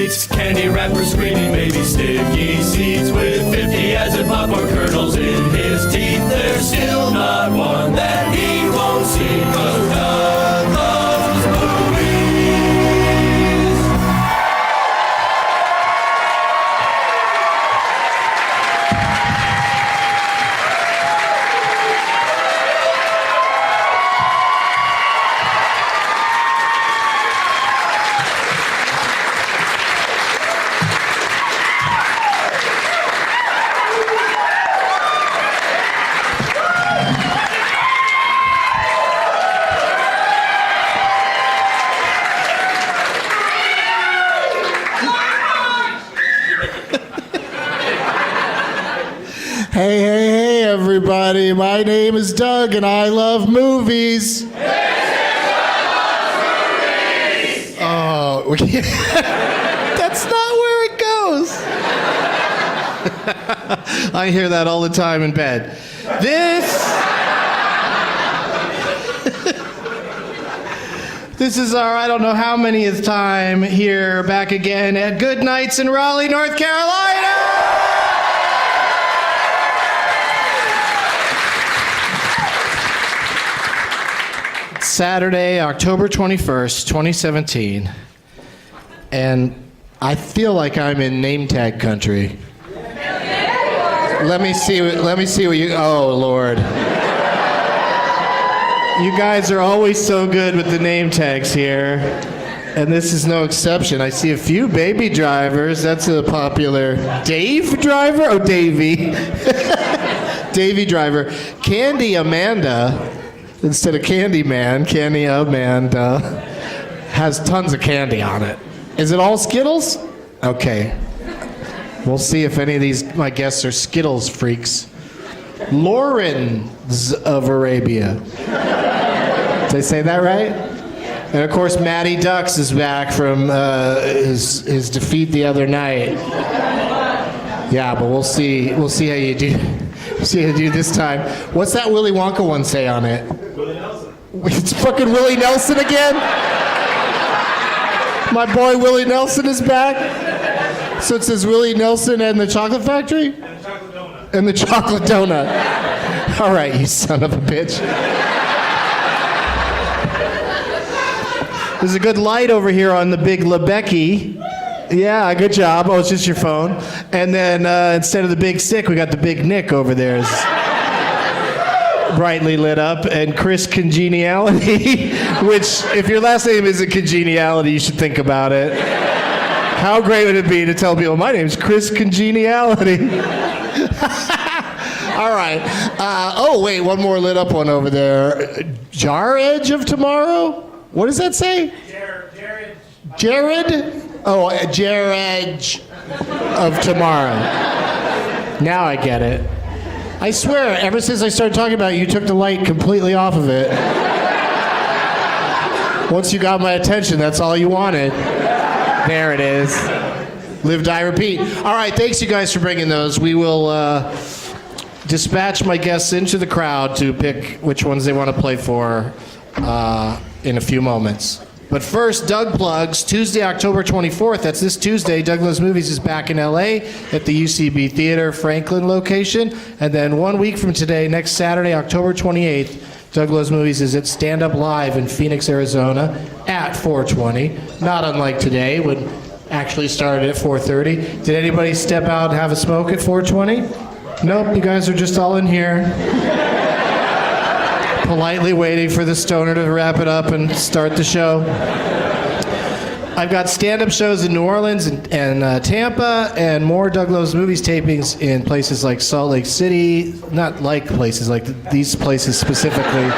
treats, candy wrappers screaming, baby sticky seeds with 50 as in popcorn kernels in his teeth. There's still not one that he won't see, 'cause Doug loves movies. Hey, everybody. My name is Doug, and I love movies. Oh, that's not where it goes. I hear that all the time in bed. This is our I don't know how manyth time here back again at Goodnights in Raleigh, North Carolina. Saturday, October 21st, 2017, and I feel like I'm in name tag country. Let me see what you, oh Lord. You guys are always so good with the name tags here, and this is no exception. I see a few baby drivers. That's a popular Dave driver? Oh, Davey. Davey driver. Candy Amanda. Instead of Candyman, Candy Amanda has tons of candy on it. Is it all Skittles? Okay. We'll see if any of these, my guests, are Skittles freaks. Lawrence of Arabia. Did I say that right? And of course, Matty Ducks is back from his defeat the other night. Yeah, but we'll see how you do. See how you do this time. What's that Willy Wonka one say on it? Willie Nelson. It's fucking Willie Nelson again? My boy Willie Nelson is back? So it says Willie Nelson and the Chocolate Factory? And the Chocolate Donut. And the Chocolate Donut. All right, you son of a bitch. There's a good light over here on the big Lebecky. Yeah, good job. Oh, it's just your phone. And then instead of the big stick, we got the big Nick over there. It's brightly lit up. And Chris Congeniality, which if your last name isn't Congeniality, you should think about it. How great would it be to tell people, my name's Chris Congeniality. All right. Oh, wait, one more lit up one over there. Jar Edge of Tomorrow? What does that say? Jared? Oh, Jared of Tomorrow. Now I get it. I swear, ever since I started talking about it, you took the light completely off of it. Once you got my attention, that's all you wanted. There it is. Live, die, repeat. All right, thanks you guys for bringing those. We will dispatch my guests into the crowd to pick which ones they want to play for in a few moments. But first, Doug plugs. Tuesday, October 24th, that's this Tuesday, Doug Loves Movies is back in LA at the UCB Theater Franklin location. And then 1 week from today, next Saturday, October 28th, Doug Loves Movies is at Stand Up Live in Phoenix, Arizona at 4:20. Not unlike today, when actually started at 4:30. Did anybody step out and have a smoke at 4:20? Nope, you guys are just all in here. Politely waiting for the stoner to wrap it up and start the show. I've got stand-up shows in New Orleans and Tampa, and more Doug Loves Movies tapings in places like Salt Lake City, not like places, like these places specifically,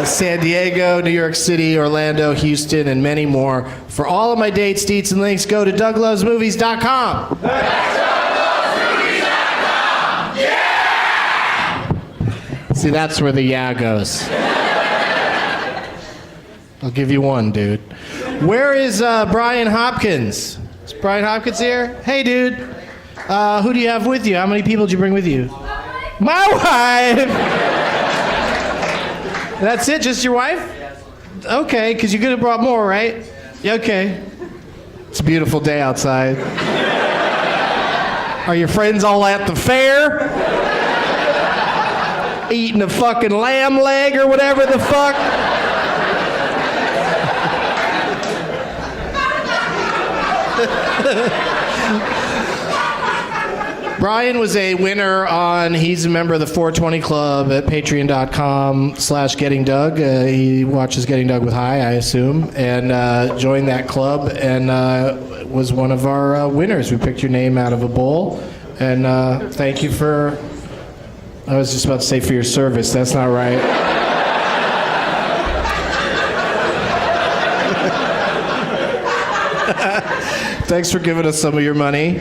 San Diego, New York City, Orlando, Houston, and many more. For all of my dates, deets, and links, go to DougLovesMovies.com. See, that's where the yeah goes. I'll give you one, dude. Where is Brian Hopkins? Is Brian Hopkins here? Hey, dude. Who do you have with you? How many people did you bring with you? My wife! That's it? Just your wife? Okay, because you could have brought more, right? Okay. It's a beautiful day outside. Are your friends all at the fair? Eating a fucking lamb leg or whatever the fuck? Brian was a winner he's a member of the 420 Club at patreon.com/gettingdoug. He watches Getting Doug with High, I assume, and joined that club and was one of our winners. We picked your name out of a bowl, and thank you for, I was just about to say for your service. That's not right. Thanks for giving us some of your money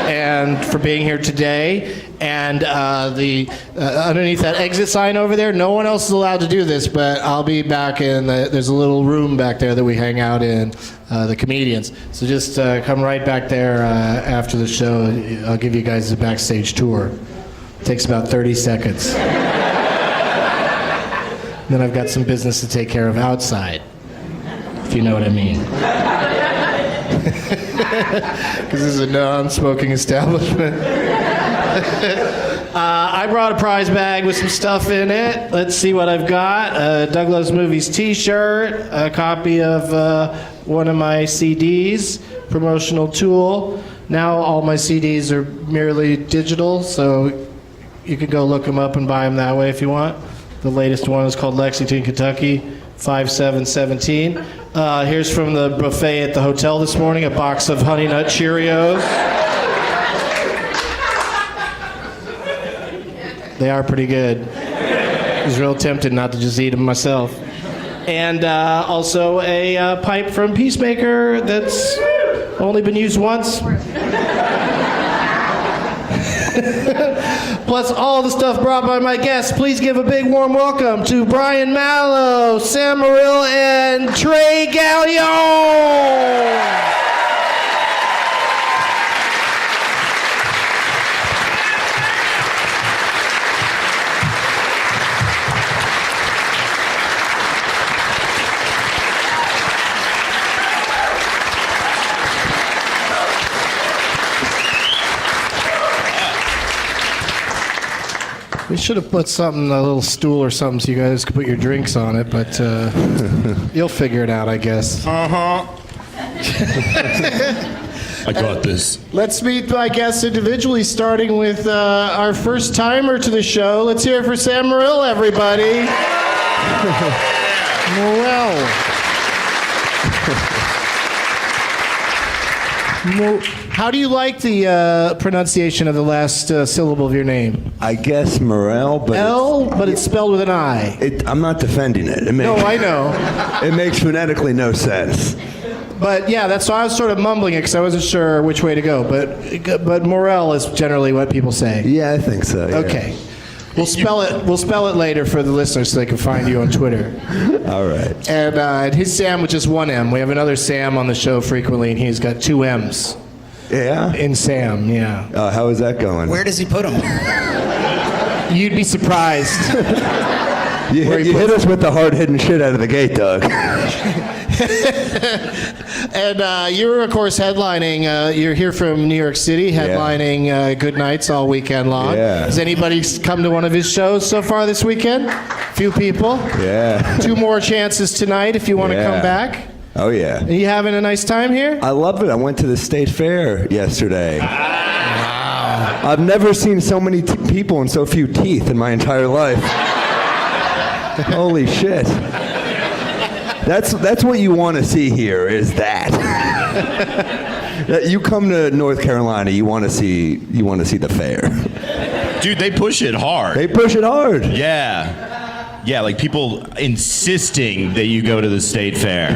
and for being here today. And underneath that exit sign over there, no one else is allowed to do this, but I'll be back in there's a little room back there that we hang out in, the comedians. So just come right back there after the show. I'll give you guys a backstage tour. It takes about 30 seconds. Then I've got some business to take care of outside, if you know what I mean. Because this is a non-smoking establishment. I brought a prize bag with some stuff in it. Let's see what I've got. Doug Loves Movies t-shirt, a copy of one of my CDs, promotional tool. Now all my CDs are merely digital, so you can go look them up and buy them that way if you want. The latest one is called Lexington, Kentucky, 5717. Here's from the buffet at the hotel this morning, a box of Honey Nut Cheerios. They are pretty good. I was real tempted not to just eat them myself. And also a pipe from Peacemaker that's only been used once. Plus all the stuff brought by my guests. Please give a big warm welcome to Brian Malow, Sam Morril, and Trey Galyon. We should have put something, a little stool or something, so you guys could put your drinks on it, but you'll figure it out, I guess. I got this. Let's meet my guests individually, starting with our first timer to the show. Let's hear it for Sam Morril, everybody. Morril. How do you like the pronunciation of the last syllable of your name? I guess Morril, but but it's spelled with an I. I'm not defending it. No, I know. It makes phonetically no sense. But yeah, that's why I was sort of mumbling it because I wasn't sure which way to go. But Morril is generally what people say. Yeah, I think so. Yeah. Okay. We'll spell it later for the listeners so they can find you on Twitter. All right. And his Sam with just one M. We have another Sam on the show frequently, and he's got two M's. Yeah? In Sam, yeah. How is that going? Where does he put them? You'd be surprised. You hit us with the hard-hitting shit out of the gate, Doug. And you're, of course, headlining. You're here from New York City, headlining Goodnights all weekend long. Yeah. Has anybody come to one of his shows so far this weekend? Few people. Yeah. 2 more chances tonight if you want to come back. Oh, yeah. Are you having a nice time here? I love it. I went to the state fair yesterday. Wow. I've never seen so many people and so few teeth in my entire life. Holy shit. That's what you want to see here, is that. You come to North Carolina, you want to see the fair. Dude, they push it hard. They push it hard. Yeah. Yeah, like people insisting that you go to the state fair.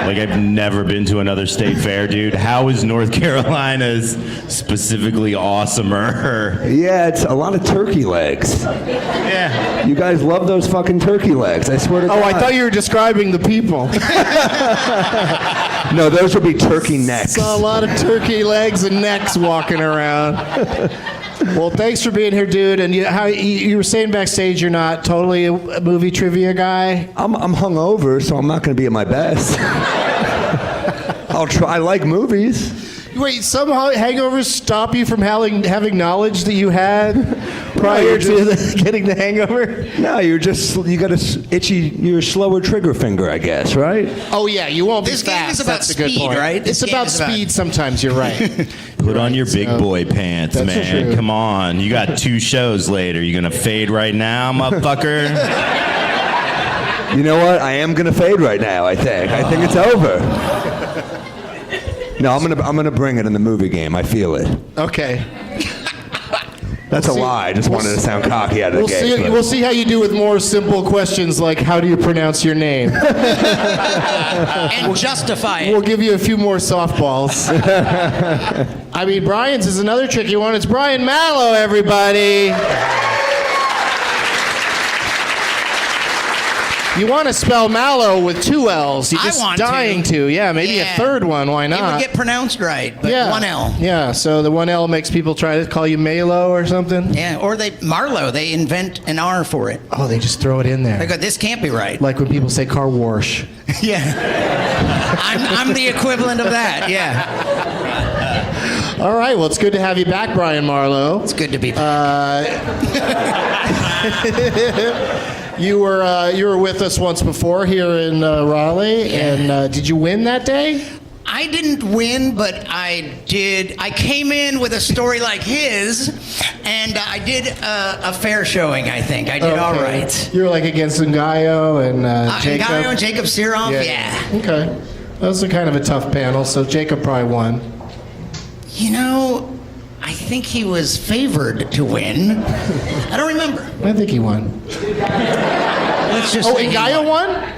Like, I've never been to another state fair, dude. How is North Carolina's specifically awesomer? Yeah, it's a lot of turkey legs. Yeah. You guys love those fucking turkey legs, I swear to God. Oh, I thought you were describing the people. No, those would be turkey necks. Saw a lot of turkey legs and necks walking around. Well, thanks for being here, dude. And you were saying backstage you're not totally a movie trivia guy. I'm hungover, so I'm not going to be at my best. I'll try. I like movies. Wait, somehow hangovers stop you from having knowledge that you had prior to getting the hangover? No, you got you're a slower trigger finger, I guess, right? Oh yeah, you won't This be game fast. is about That's a good speed, point. right? It's This game about is about- speed sometimes, you're right. Put on your big boy pants, That's man. true. Come on. You got 2 shows later. You gonna fade right now, motherfucker? You know what? I am gonna fade right now. I think it's over. No, I'm gonna bring it in the movie game. I feel it. Okay. That's a lie. I just wanted to sound cocky out of the gate. but- We'll see how you do with more simple questions like how do you pronounce your name? And justify it. We'll give you a few more softballs. I mean, Brian's is another tricky one. It's Brian Malow, everybody. You want to spell Mallow with 2 L's. You're I just want dying to. Yeah, maybe Yeah. a third one. Why It not? would get pronounced right, but yeah. 1 L. Yeah, so the 1 L makes people try to call you Malo or something. Yeah, or Marlowe, they invent an R for it. Oh, they just throw it in there. They go, this can't be right. Like when people say car wash. Yeah. I'm the equivalent of that, yeah. All right, well, it's good to have you back, Brian Marlowe. It's good to be back. You were with us once before here in Raleigh, and did you win that day? I didn't win, but I did. I came in with a story like his, and I did a fair showing, I think. I did all right. You were like against Ngayo and Jacob? Ngayo and Jacob Siroff, yeah. Okay. That was a kind of a tough panel, so Jacob probably won. You know, I think he was favored to win. I don't remember. I think he won. Let's just Oh, say he Ngayo won. won?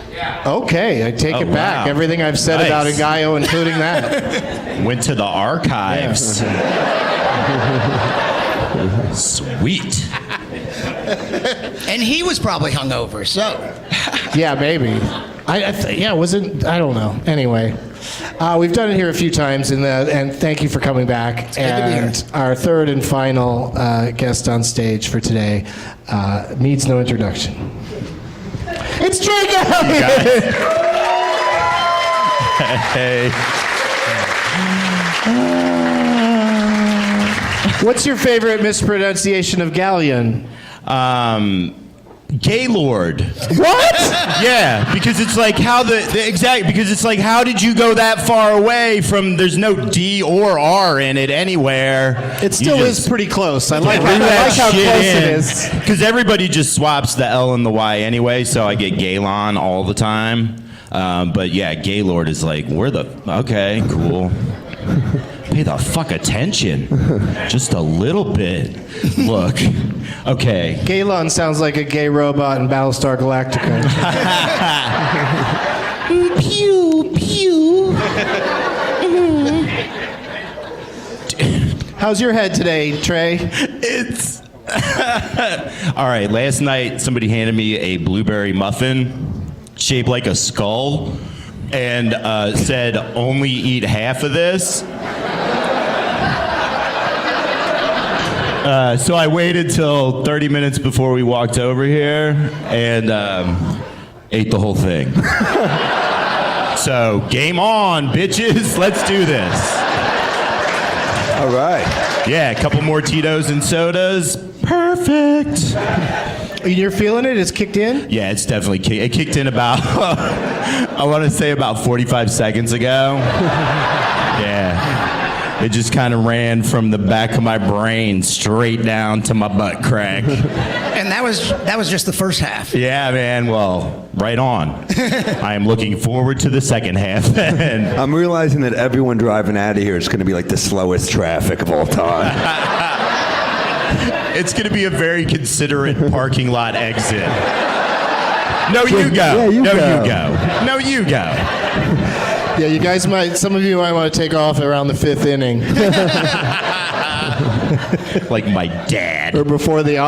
Okay, I take it back. wow. Everything I've said Nice. about Ngayo, including that. Went to the archives. Sweet. And he was probably hungover, so. Yeah, maybe. I don't know. Anyway, we've done it here a few times, and thank you for coming back. good to be here. And our third and final guest on stage for today needs no introduction. It's Trey Galyon! Hey. What's your favorite mispronunciation of Galyon? Gaylord. What? Yeah, because it's like how because it's like how did you go that far away from there's no D or R in it anywhere. It still is pretty close. I like Threw how that close shit it in. is. Because everybody just swaps the L and the Y anyway, so I get Galon all the time. But yeah, Gaylord is like, okay, cool. Pay the fuck attention. Just a little bit. Look. Okay. Galon sounds like a gay robot in Battlestar Galactica. Pew, pew. How's your head today, Trey? It's all right. Last night, somebody handed me a blueberry muffin shaped like a skull, and said, "Only eat half of this." So I waited till 30 minutes before we walked over here and ate the whole thing. So game on, bitches. Let's do this. All right. Yeah, a couple more Tito's and sodas. Perfect. You're feeling it? It's kicked in? Yeah, it's definitely it kicked in about I want to say about 45 seconds ago. Yeah. It just kind of ran from the back of my brain straight down to my butt crack. And that was just the first half. Yeah, man. Well, right on. I am looking forward to the second half then. I'm realizing that everyone driving out of here is going to be like the slowest traffic of all time. It's going to be a very considerate parking lot exit. No, you go. Yeah, you no, go. you go. No, you go. Yeah, you guys some of you might want to take off around the 5th inning. Like my dad. Or before the...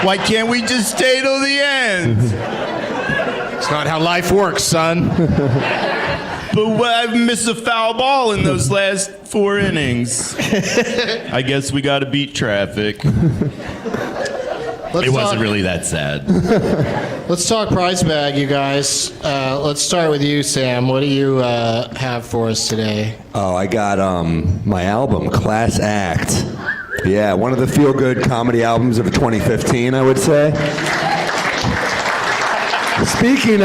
Why can't we just stay till the end? It's not how life works, son. But I've missed a foul ball in those last 4 innings. I guess we got to beat traffic. It wasn't really that sad. Let's talk prize bag, you guys. Let's start with you, Sam. What do you have for us today? Oh, I got my album, Class Act. Yeah, one of the feel-good comedy albums of 2015, I would say. Speaking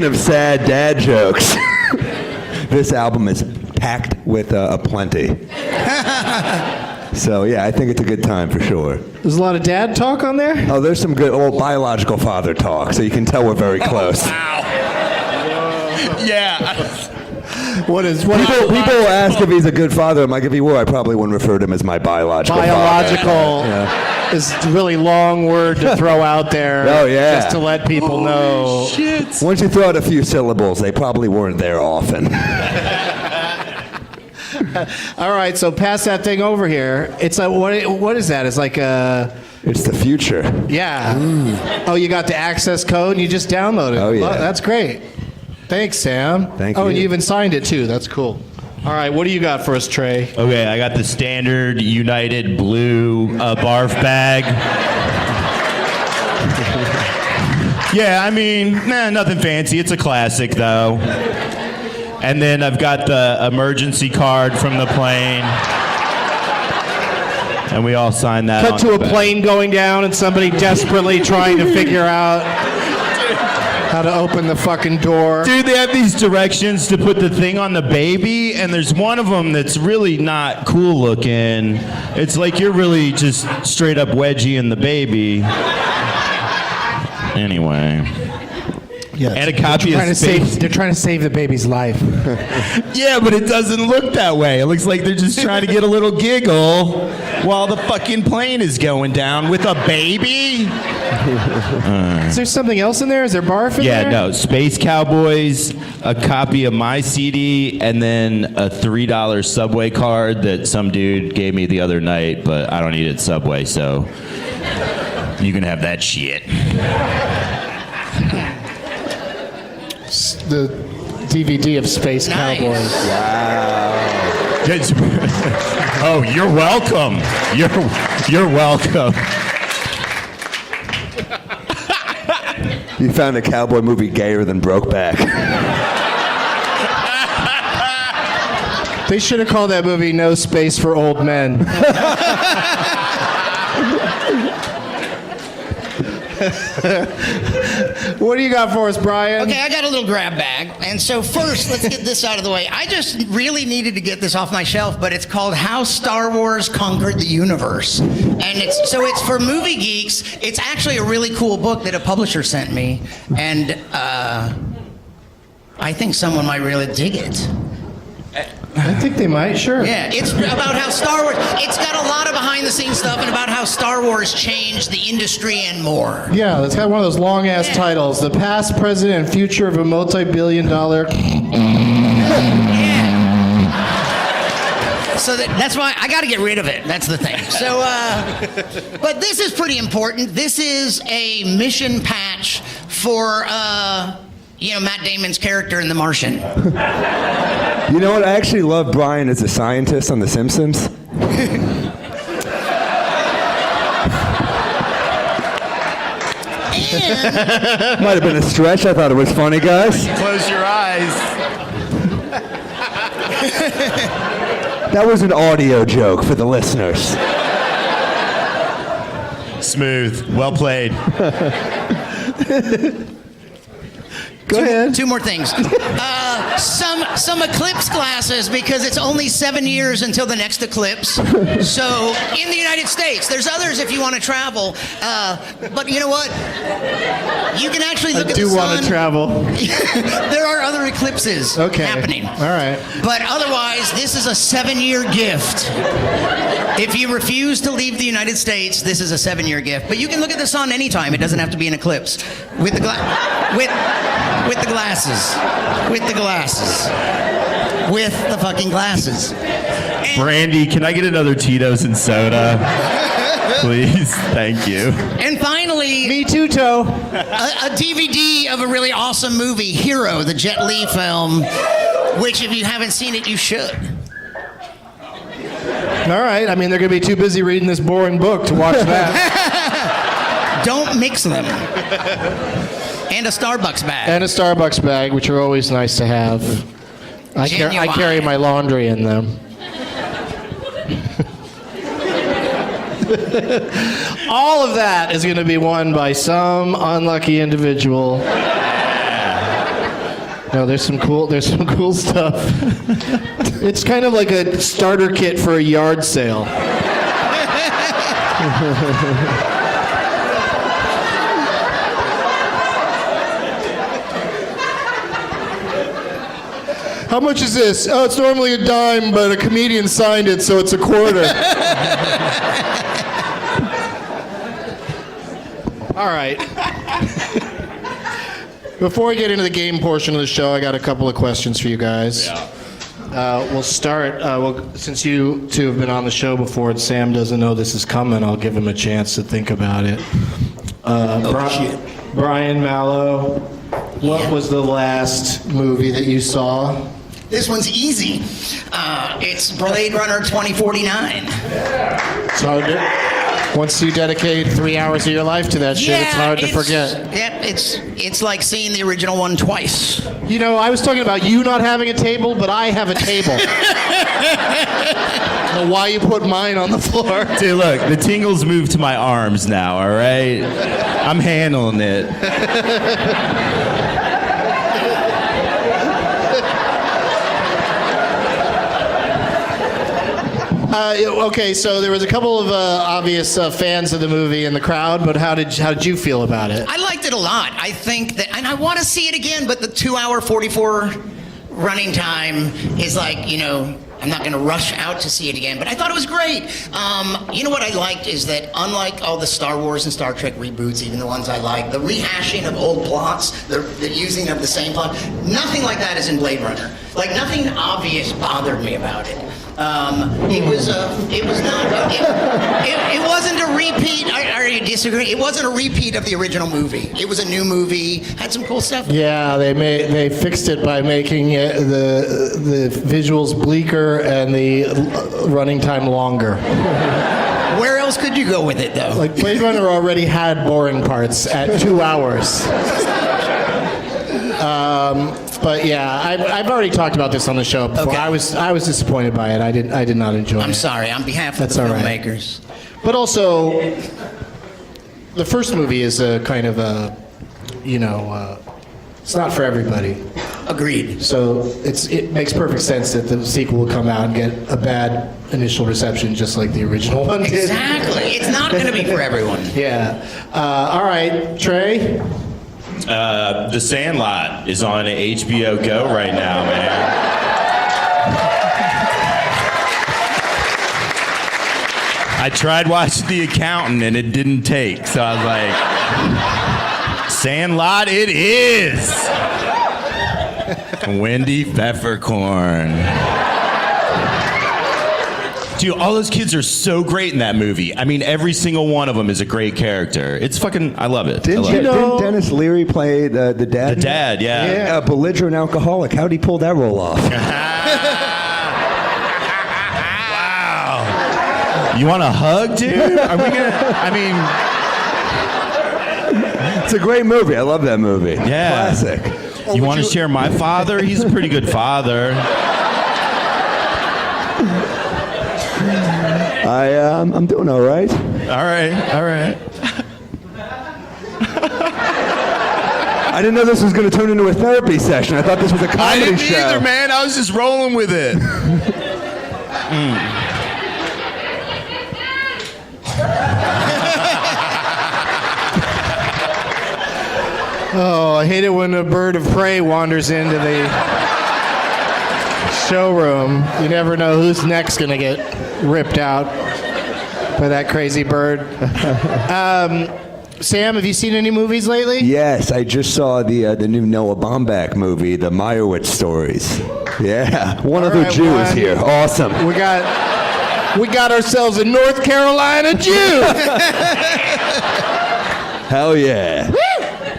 of sad dad jokes, this album is packed with a plenty. So yeah, I think it's a good time for sure. There's a lot of dad talk on there? Oh, there's some good old biological father talk, so you can tell we're very close. Yeah. People ask if he's a good father. I'm like, if he were, I probably wouldn't refer to him as my biological Biological father. is a really long word to throw out there. Oh, yeah. Just to let people know. Shit. Once you throw out a few syllables, they probably weren't there often. All right, so pass that thing over here. It's a what is that? It's like a It's the future. yeah. Oh, you got the access code and you just download it. Oh, yeah. Well, that's great. Thanks, Sam. Thank Oh, and you. you even signed it too. That's cool. All right, what do you got for us, Trey? Okay, I got the standard United blue barf bag. Yeah, I mean, nothing fancy. It's a classic, though. And then I've got the emergency card from the plane. And we all signed that. Cut to a plane going down and somebody desperately trying to figure out how to open the fucking door. Dude, they have these directions to put the thing on the baby, and there's one of them that's really not cool looking. It's like you're really just straight up wedgie-ing the baby. Anyway. Yeah, And a copy of Space. They're trying to save the baby's life. Yeah, but it doesn't look that way. It looks like they're just trying to get a little giggle while the fucking plane is going down with a baby. Is there something else in there? Is there barf in there? Yeah, no. Space Cowboys, a copy of my CD, and then a $3 Subway card that some dude gave me the other night, but I don't eat at Subway, so you can have that shit. The DVD of Space Nice. Cowboys. Oh, you're welcome. You're welcome. You found a cowboy movie gayer than Brokeback. They should have called that movie No Space for Old Men. What do you got for us, Brian? Okay, I got a little grab bag. And so first, let's get this out of the way. I just really needed to get this off my shelf, but it's called How Star Wars Conquered the Universe. And it's for movie geeks. It's actually a really cool book that a publisher sent me. And I think someone might really dig it. I think they might, sure. Yeah, it's about how Star Wars, it's got a lot of behind-the-scenes stuff and about how Star Wars changed the industry and more. Yeah, it's got one of those long-ass Yeah. titles. The past, present, and future of a multi-billion-dollar... Yeah. So that's why I got to get rid of it. That's the thing. So, but this is pretty important. This is a mission patch for, Matt Damon's character in The Martian. You know what? I actually love Brian as a scientist on The Simpsons. Might have been a stretch. I thought it was funny, guys. Close your eyes. That was an audio joke for the listeners. Smooth. Well played. Go ahead. Two more things. Some eclipse glasses because it's only 7 years until the next eclipse. So in the United States, there's others if you want to travel. But you know what? You can actually look I at the do sun. want to travel. There are other eclipses happening. All right. But otherwise, this is a 7-year gift. If you refuse to leave the United States, this is a 7-year gift. But you can look at the sun anytime. It doesn't have to be an eclipse. With the glasses. With the glasses. With the fucking glasses. Brandy, can I get another Tito's and soda? Please. Thank you. And finally, Me too, Toe. a DVD of a really awesome movie, Hero, the Jet Li film, which if you haven't seen it, you should. All right. I mean, they're going to be too busy reading this boring book to watch that. Don't mix them. And a Starbucks bag. And a Starbucks bag, which are always nice to have. I carry my laundry in them. All of that is going to be won by some unlucky individual. No, there's some cool stuff. It's kind of like a starter kit for a yard sale. How much is this? Oh, it's normally a dime, but a comedian signed it, so it's a quarter. All right. Before we get into the game portion of the show, I got a couple of questions for you guys. Yeah. We'll start. Since you two have been on the show before and Sam doesn't know this is coming, I'll give him a chance to think about it. Brian Malow, what was the last movie that you saw? This one's easy. It's Blade Runner 2049. It's hard to, once you dedicate 3 hours of your life to that shit, it's hard to forget. Yep, it's like seeing the original one twice. You know, I was talking about you not having a table, but I have a table. I don't know why you put mine on the floor. Dude, look, the tingles move to my arms now, all right? I'm handling it. Okay, so there was a couple of obvious fans of the movie in the crowd, but how did you feel about it? I liked it a lot. I think that, and I want to see it again, but the 2-hour 44 running time is like, you know, I'm not going to rush out to see it again, but I thought it was great. You know what I liked is that unlike all the Star Wars and Star Trek reboots, even the ones I like, the rehashing of old plots, the using of the same plot, nothing like that is in Blade Runner. Like, nothing obvious bothered me about it. It wasn't a repeat. I disagree. It wasn't a repeat of the original movie. It was a new movie. Had some cool stuff. Yeah, they fixed it by making the visuals bleaker and the running time longer. Where else could you go with it, though? Like, Blade Runner already had boring parts at 2 hours. But yeah, I've already talked about this on the show before. Okay. I was disappointed by it. I did not enjoy it. I'm sorry, on behalf of the filmmakers. But also, the first movie is a kind of a, it's not for everybody. Agreed. So it makes perfect sense that the sequel will come out and get a bad initial reception, just like the original one did. Exactly. It's not going to be for everyone. Yeah. All right, Trey. The Sandlot is on HBO Go right now, man. I tried watching The Accountant and it didn't take, so I was like, Sandlot it is! Wendy Peppercorn. Dude, all those kids are so great in that movie. I mean, every single one of them is a great character. It's fucking, I love it. Didn't Dennis Leary play the dad? The dad, yeah. A belligerent alcoholic. How'd he pull that role off? Wow. You want a hug, dude? Are we gonna, I mean... It's a great movie. I love that movie. Yeah. Classic. You want to share my father? He's a pretty good father. I'm doing all right. All right. I didn't know this was going to turn into a therapy session. I thought this was a comedy I didn't show. either, man. I was just rolling with it. Oh, I hate it when a bird of prey wanders into the showroom. You never know who's next going to get ripped out by that crazy bird. Sam, have you seen any movies lately? Yes, I just saw the new Noah Baumbach movie, The Meyerowitz Stories. Yeah, one other right, Jew is one. here. Awesome. We got ourselves a North Carolina Jew. Hell yeah.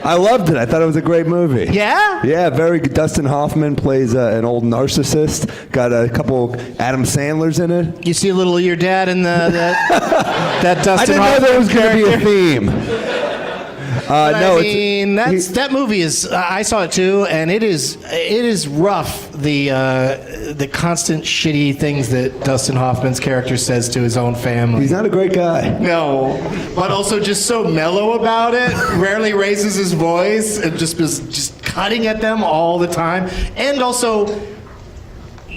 I loved it. I thought it was a great movie. Yeah? Yeah, very good. Dustin Hoffman plays an old narcissist. Got a couple Adam Sandlers in it. You see a little of your dad in that I Dustin didn't know Hoffman there was going to be a character? theme. No, I mean, that movie is. I saw it too, and it is rough. The constant shitty things that Dustin Hoffman's character says to his own family. he's not a great guy. No, but also just so mellow about it. Rarely raises his voice and just cutting at them all the time, and also.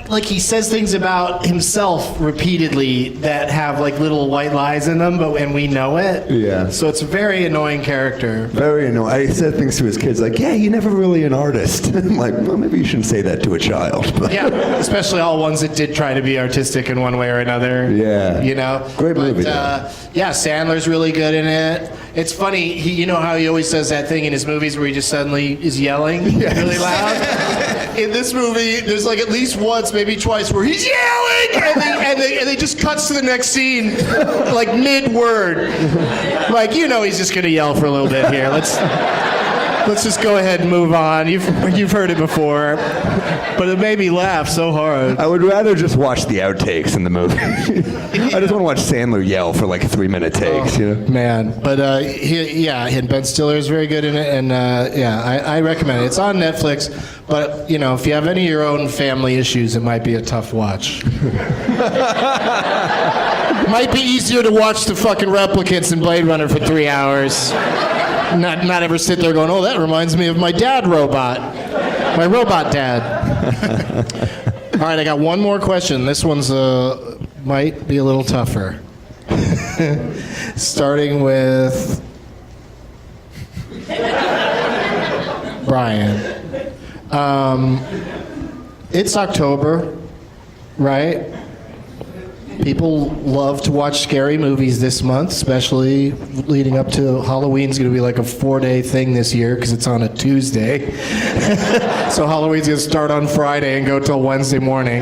Like he says things about himself repeatedly that have like little white lies in them, and we know it. Yeah. So it's a very annoying character. Very annoying. I said things to his kids like, "Yeah, you're never really an artist." I'm like, well, maybe you shouldn't say that to a child. But Yeah, especially all ones that did try to be artistic in one way or another. Yeah. You know? Great movie, Yeah, Sandler's really good in it. It's funny, you know how he always says that thing in his movies where he just suddenly is yelling really loud? In this movie, there's like at least once, maybe twice, where he's yelling, and they just cuts to the next scene, like mid-word. Like, you know he's just gonna yell for a little bit here. Let's just go ahead and move on. You've heard it before, but it made me laugh so hard. I would rather just watch the outtakes in the movie. I just want to watch Sandler yell for like 3-minute takes, you know? Man, but and Ben Stiller is very good in it, and I recommend it. It's on Netflix, but you know, if you have any of your own family issues, it might be a tough watch. Might be easier to watch the fucking replicants in Blade Runner for 3 hours. Not ever sit there going, oh, that reminds me of my dad robot. My robot dad. All right, I got one more question. This one's might be a little tougher. Starting with Brian. It's October, right? People love to watch scary movies this month, especially leading up to Halloween's going to be like a 4-day thing this year because it's on a Tuesday. So Halloween's going to start on Friday and go till Wednesday morning.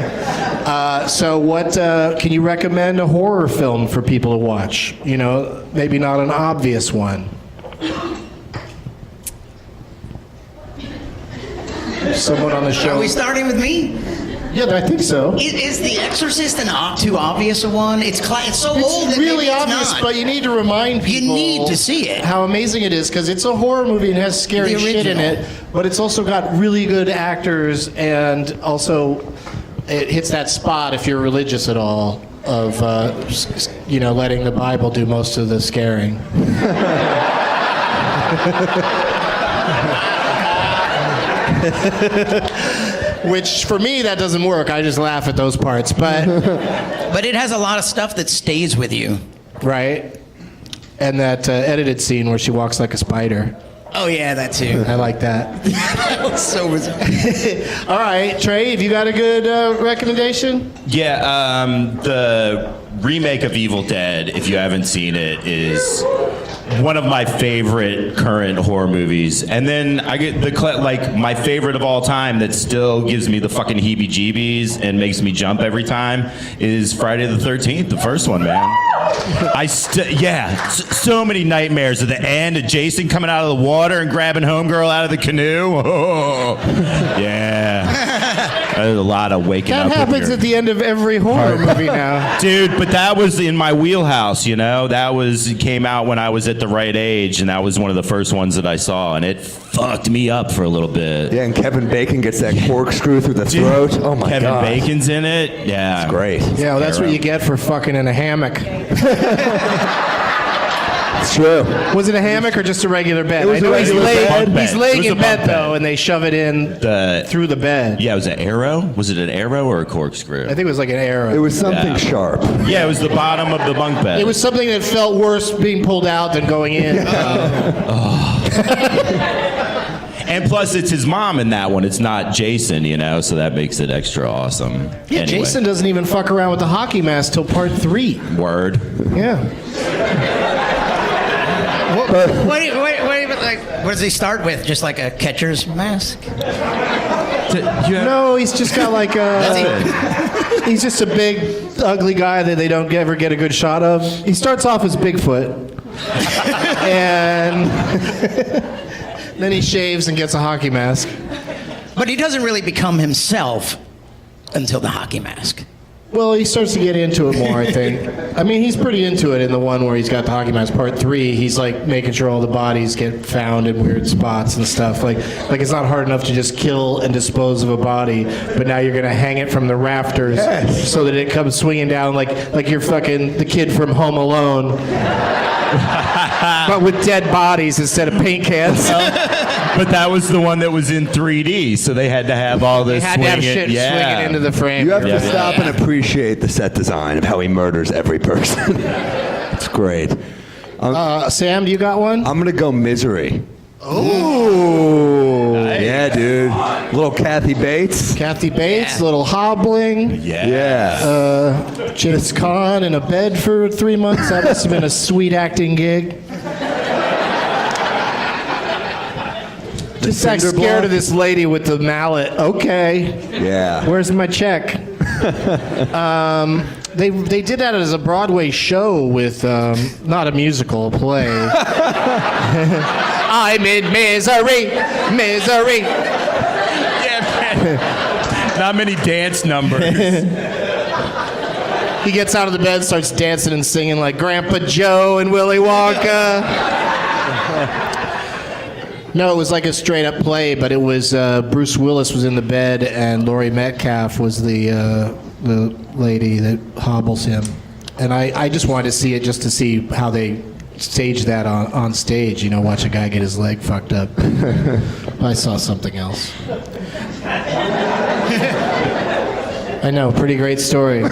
So what can you recommend a horror film for people to watch? You know, maybe not an obvious one. Someone on the show. Are we starting with me? Yeah, I think so. Is The Exorcist too obvious a one? It's so old that really maybe it's obvious, not. but you need to remind people. You need to see it. How amazing it is because it's a horror movie and has scary The shit in original. it, but it's also got really good actors and also it hits that spot if you're religious at all of letting the Bible do most of the scaring. Which for me that doesn't work. I just laugh at those parts, but But it has a lot of stuff that stays with you. right. And that edited scene where she walks like a spider. Oh yeah, that too. I like that. That was so bizarre. All right, Trey, have you got a good recommendation? Yeah, the remake of Evil Dead, if you haven't seen it, is one of my favorite current horror movies. And then I get my favorite of all time that still gives me the fucking heebie-jeebies and makes me jump every time is Friday the 13th, the first one, man. So many nightmares at the end of Jason coming out of the water and grabbing homegirl out of the canoe. Oh, yeah. There's a lot of waking up. That happens with your at the end of every horror movie now. Dude, but that was in my wheelhouse, you know? It came out when I was at the right age, and that was one of the first ones that I saw, and it fucked me up for a little bit. Yeah, and Kevin Bacon gets that corkscrew through the throat. Oh my Kevin god. Bacon's in it. Yeah. It's great. Yeah, well, that's what you get for fucking in a hammock. It's true. Was it a hammock or just a regular bed? It was I know a regular bed. he's It laying was in a bed, bunk bed. though, and they shove it in through the bed. Yeah, it was an arrow? Was it an arrow or a corkscrew? I think it was like an arrow. It was something Yeah. sharp. Yeah, it was the bottom of the bunk bed. It was something that felt worse being pulled out than going in. And plus, it's his mom in that one. It's not Jason, you know, so that makes it extra awesome. Yeah, Anyway, Jason doesn't even fuck around with the hockey mask till part 3. Word. Yeah. What does he start with? Just like a catcher's mask? No, he's just got like a. He's just a big, ugly guy that they don't ever get a good shot of. He starts off as Bigfoot, and then he shaves and gets a hockey mask. But he doesn't really become himself until the hockey mask. Well, he starts to get into it more, I think. I mean, he's pretty into it in the one where he's got the hockey mask. Part 3, he's like making sure all the bodies get found in weird spots and stuff. Like it's not hard enough to just kill and dispose of a body, but now you're gonna hang it from the rafters so that it comes swinging down like you're fucking the kid from Home Alone, but with dead bodies instead of paint cans. But that was the one that was in 3D, so they had to have all this They had to have shit swinging into the frame. You have to stop and appreciate the set design of how he murders every person. It's great. Sam, do you got one? I'm gonna go Misery. Ooh. Yeah, dude. Little Kathy Bates. Kathy Bates, little hobbling. Yeah. Just Khan in a bed for 3 months. That must have been a sweet acting gig. Just like cinder scared block? of this lady with the mallet. Okay. Yeah. Where's my check? They did that as a Broadway show with not a musical, a play. I'm in misery. Not many dance numbers. He gets out of the bed, starts dancing and singing like Grandpa Joe and Willy Wonka. No, it was like a straight up play, but it was Bruce Willis was in the bed and Laurie Metcalf was the lady that hobbles him. And I just wanted to see it just to see how they stage that on stage, watch a guy get his leg fucked up. I saw something else. I know, pretty great story.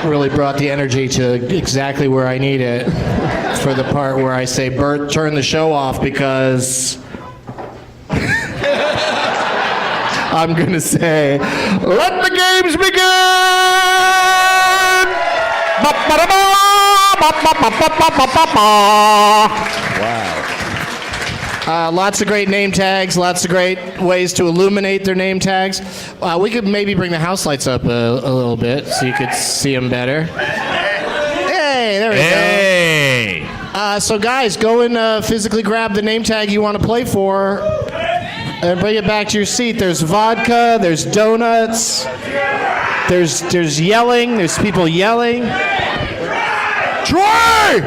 Really brought the energy to exactly where I need it for the part where I say, Bert, turn the show off because I'm going to say, let the games begin! Wow. Lots of great name tags, lots of great ways to illuminate their name tags. We could maybe bring the house lights up a little bit so you could see them better. Hey, there we go. Hey! So guys, go and physically grab the name tag you want to play for and bring it back to your seat. There's vodka, there's donuts, there's yelling, there's people yelling. Trey!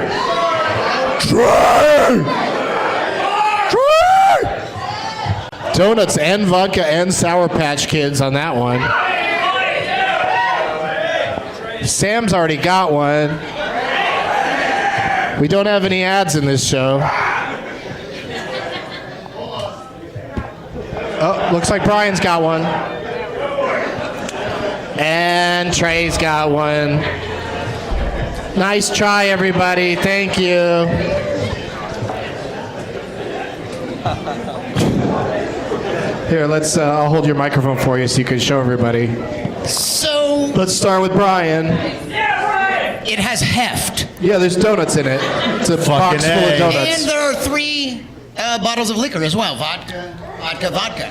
Donuts and vodka and Sour Patch Kids on that one. Sam's already got one. We don't have any ads in this show. Oh, looks like Brian's got one. And Trey's got one. Nice try, everybody. Thank you. Here, I'll hold your microphone for you so you can show everybody. So Let's start with Brian. it has heft. Yeah, there's donuts in it. It's a box full of A. donuts. And there are 3 bottles of liquor as well. Vodka.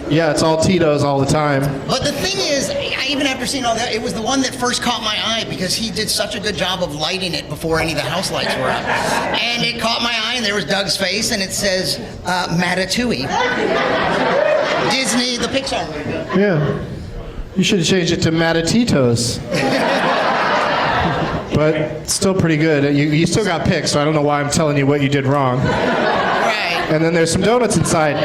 Yeah, it's all Tito's all the time. But the thing is, even after seeing all that, it was the one that first caught my eye because he did such a good job of lighting it before any of the house lights were up. And it caught my eye, and there was Doug's face, and it says, Matatouille. Disney, the Pixar movie. Yeah. You should have changed it to Matatitos. But still pretty good. You still got picked, so I don't know why I'm telling you what you did wrong. Right. And then there's some donuts inside.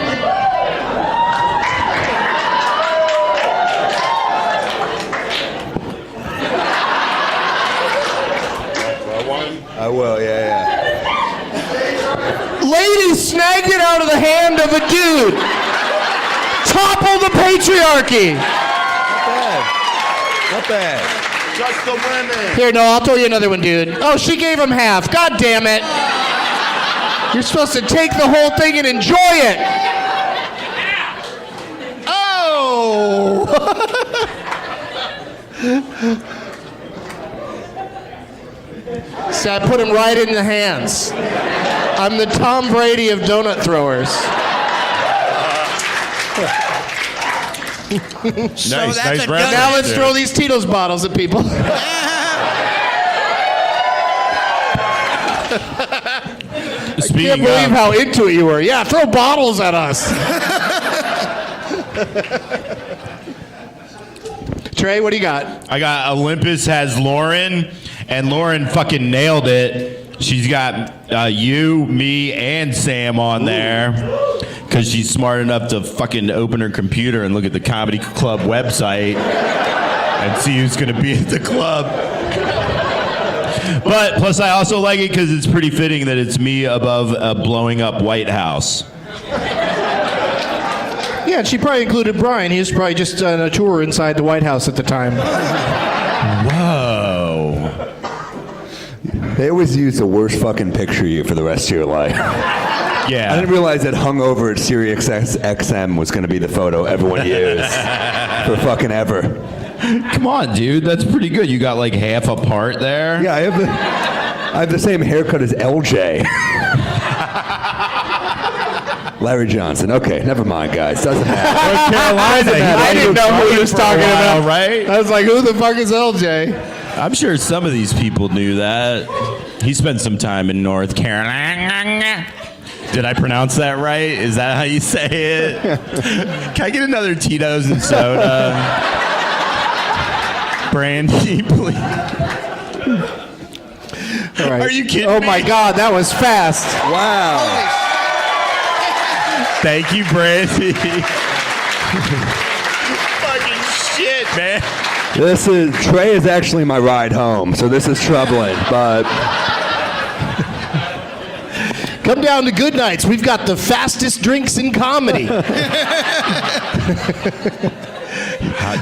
I will, yeah. Ladies, snag it out of the hand of a dude. Topple the patriarchy. Not bad. Just the women. Here, no, I'll throw you another one, dude. Oh, she gave him half. God damn it. You're supposed to take the whole thing and enjoy it. Oh. See, I put him right in the hands. I'm the Tom Brady of donut throwers. So Nice that's a reference. donut. Now let's throw these Tito's bottles at people. I can't Speaking believe of, how into it you were. Yeah, throw bottles at us. Trey, what do you got? I got Olympus has Lauren, and Lauren fucking nailed it. She's got you, me, and Sam on there because she's smart enough to fucking open her computer and look at the comedy club website and see who's going to be at the club. But plus, I also like it because it's pretty fitting that it's me above a blowing up White House. Yeah, and she probably included Brian. He was probably just on a tour inside the White House at the time. Whoa. They always use the worst fucking picture of you for the rest of your life. Yeah. I didn't realize that hungover at Sirius XM was going to be the photo everyone used for fucking ever. Come on, dude. That's pretty good. You got like half a part there. Yeah, I have the same haircut as LJ. Larry Johnson. Okay, never mind, guys. Doesn't matter. North Carolina. I didn't know who he was talking about. Right? I was like, who the fuck is LJ? I'm sure some of these people knew that. He spent some time in North Carolina. Did I pronounce that right? Is that how you say it? Can I get another Tito's and soda? Brandy, please. All right. Are you kidding Oh me? my God, that was fast. Wow. Thank you, Brandy. Fucking shit, man. Trey is actually my ride home, so this is troubling, but Come down to Goodnights. We've got the fastest drinks in comedy.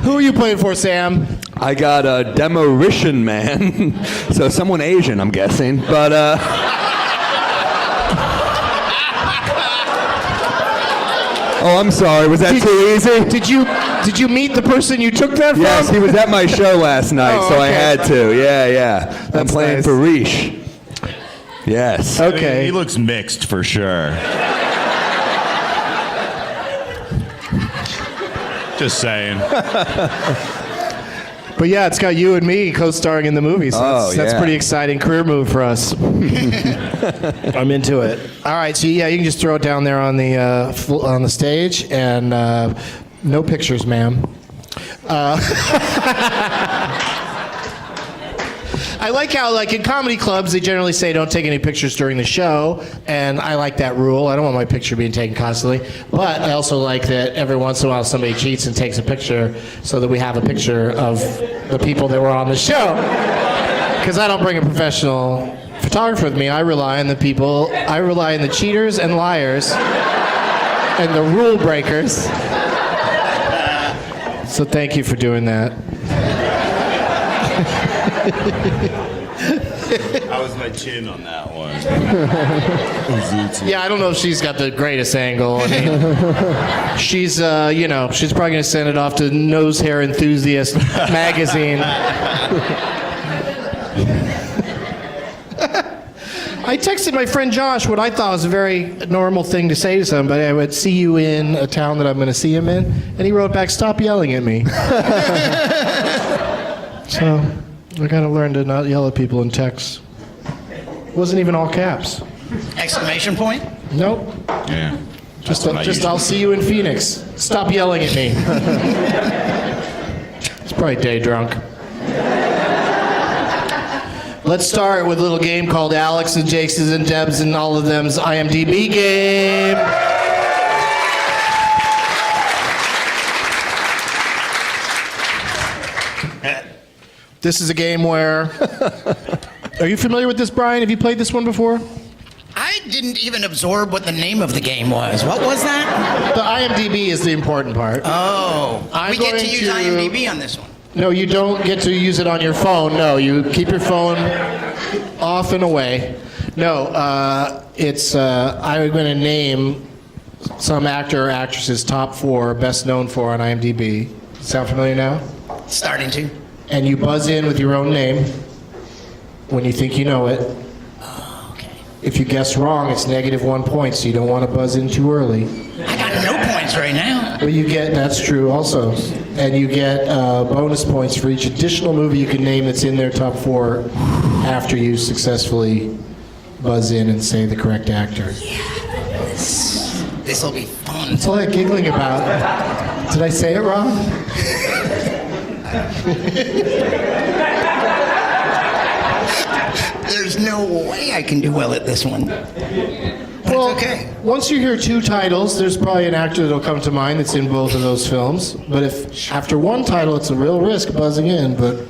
Who are you playing for, Sam? I got a demolition man. So someone Asian, I'm guessing, but Oh, I'm sorry. Was that too easy? Did you meet the person you took that from? Yes, he was at my show last night, Oh, so I okay. had to. Yeah. I'm That's playing nice. for Riche. Yes. Okay. He looks mixed for sure. Just saying. But yeah, it's got you and me co-starring in the movie, so that's yeah. pretty exciting career move for us. I'm into it. All right, so yeah, you can just throw it down there on the stage, and no pictures, ma'am. I like how, like, in comedy clubs, they generally say don't take any pictures during the show, and I like that rule. I don't want my picture being taken constantly, but I also like that every once in a while somebody cheats and takes a picture so that we have a picture of the people that were on the show. Because I don't bring a professional photographer with me. I rely on the cheaters and liars and the rule breakers. So thank you for doing that. How was my chin on that one? Yeah, I don't know if she's got the greatest angle. I mean, she's she's probably going to send it off to Nose Hair Enthusiast magazine. I texted my friend Josh what I thought was a very normal thing to say to somebody. I would see you in a town that I'm going to see him in, and he wrote back, "Stop yelling at me." So I got to learn to not yell at people in texts. Wasn't even all caps. Exclamation point? Nope. Yeah. Just I'll see you in Phoenix. Stop yelling at me. He's probably day drunk. Let's start with a little game called Alex and Jake's and Deb's and all of them's IMDb game. This is a game where... Are you familiar with this, Brian? Have you played this one before? I didn't even absorb what the name of the game was. What was that? The IMDb is the important part. Oh, we get going to use to- IMDb on this one. No, you don't get to use it on your phone. No, you keep your phone off and away. No, I'm going to name some actor or actress's top 4 best known for on IMDb. Sound familiar now? Starting to. And you buzz in with your own name when you think you know it. Oh, okay. If you guess wrong, it's -1 point, so you don't want to buzz in too early. I got no points right now. But you get, that's true also. And you get bonus points for each additional movie you can name that's in their top 4 after you successfully buzz in and say the correct actor. This will be fun. That's all I'm giggling about. Did I say it wrong? There's no way I can do well at this one. Well, okay. Once you hear two titles, there's probably an actor that'll come to mind that's in both of those films. But if after one title, it's a real risk buzzing in. But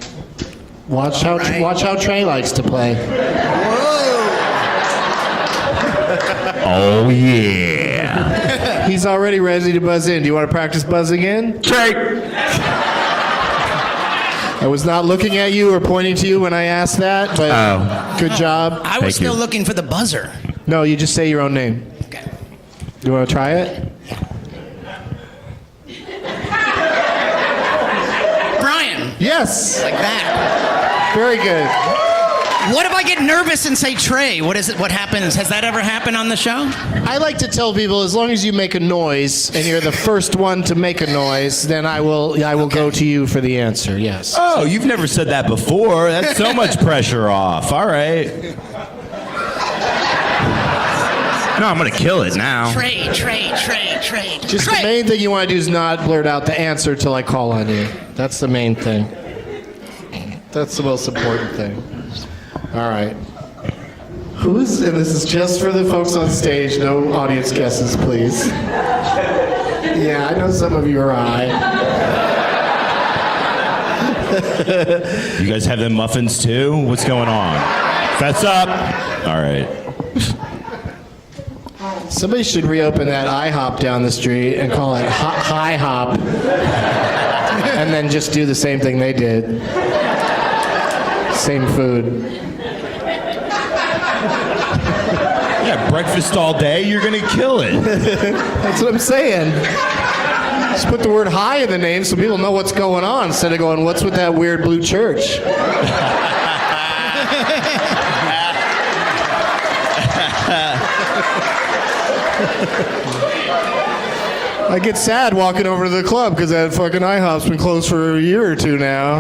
watch how Trey likes to play. Oh, yeah. He's already ready to buzz in. Do you want to practice buzzing in? Trey. I was not looking at you or pointing to you when I asked that, but good job. I was still looking for the buzzer. No, you just say your own name. Okay. You want to try it? Brian. Yes. Like that. Very good. What if I get nervous and say Trey? What is it? What happens? Has that ever happened on the show? I like to tell people, as long as you make a noise and you're the first one to make a noise, then I will go to you for the answer. Yes. Oh, you've never said that before. That's so much pressure off. All right. No, I'm going to kill it now. Trey. Just the main thing you want to do is not blurt out the answer till I call on you. That's the main thing. That's the most important thing. All right. And this is just for the folks on stage, no audience guesses, please. Yeah, I know some of you are high. You guys have them muffins too? What's going on? Fess up. All right. Somebody should reopen that IHOP down the street and call it High Hop. And then just do the same thing they did. Same food. Yeah, breakfast all day, you're going to kill it. That's what I'm saying. Just put the word high in the name so people know what's going on instead of going, what's with that weird blue church? I get sad walking over to the club because that fucking IHOP's been closed for a year or two now.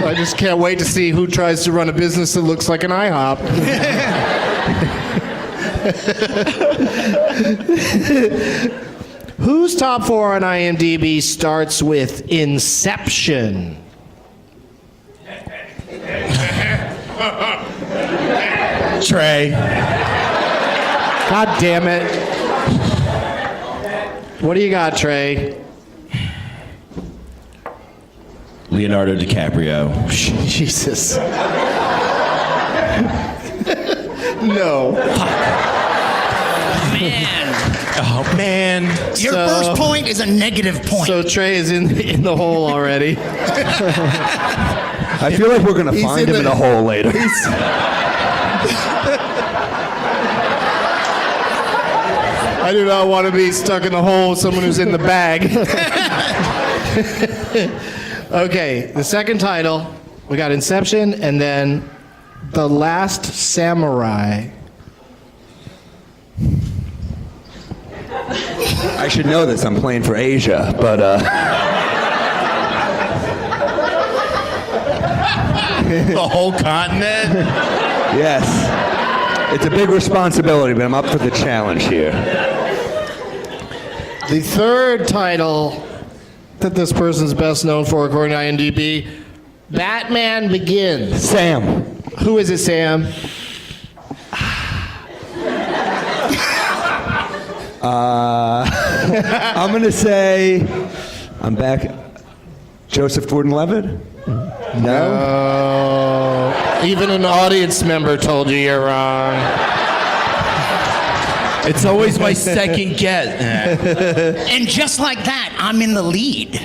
I just can't wait to see who tries to run a business that looks like an IHOP. Whose top 4 on IMDb starts with Inception? Trey. God damn it. What do you got, Trey? Leonardo DiCaprio. Jesus. No. Man. Oh, man. Your first point is a negative point. So Trey is in the hole already. I feel like we're going to find him in a hole later. I do not want to be stuck in the hole with someone who's in the bag. Okay, the second title, we got Inception, and then The Last Samurai. I should know this. I'm playing for Asia, but The whole continent? yes. It's a big responsibility, but I'm up for the challenge here. The third title that this person's best known for, according to IMDb, Batman Begins. Sam. Who is it, Sam? I'm going to say, I'm back. Joseph Gordon-Levitt? No? Oh, even an audience member told you you're wrong. It's always my second guess. And just like that, I'm in the lead.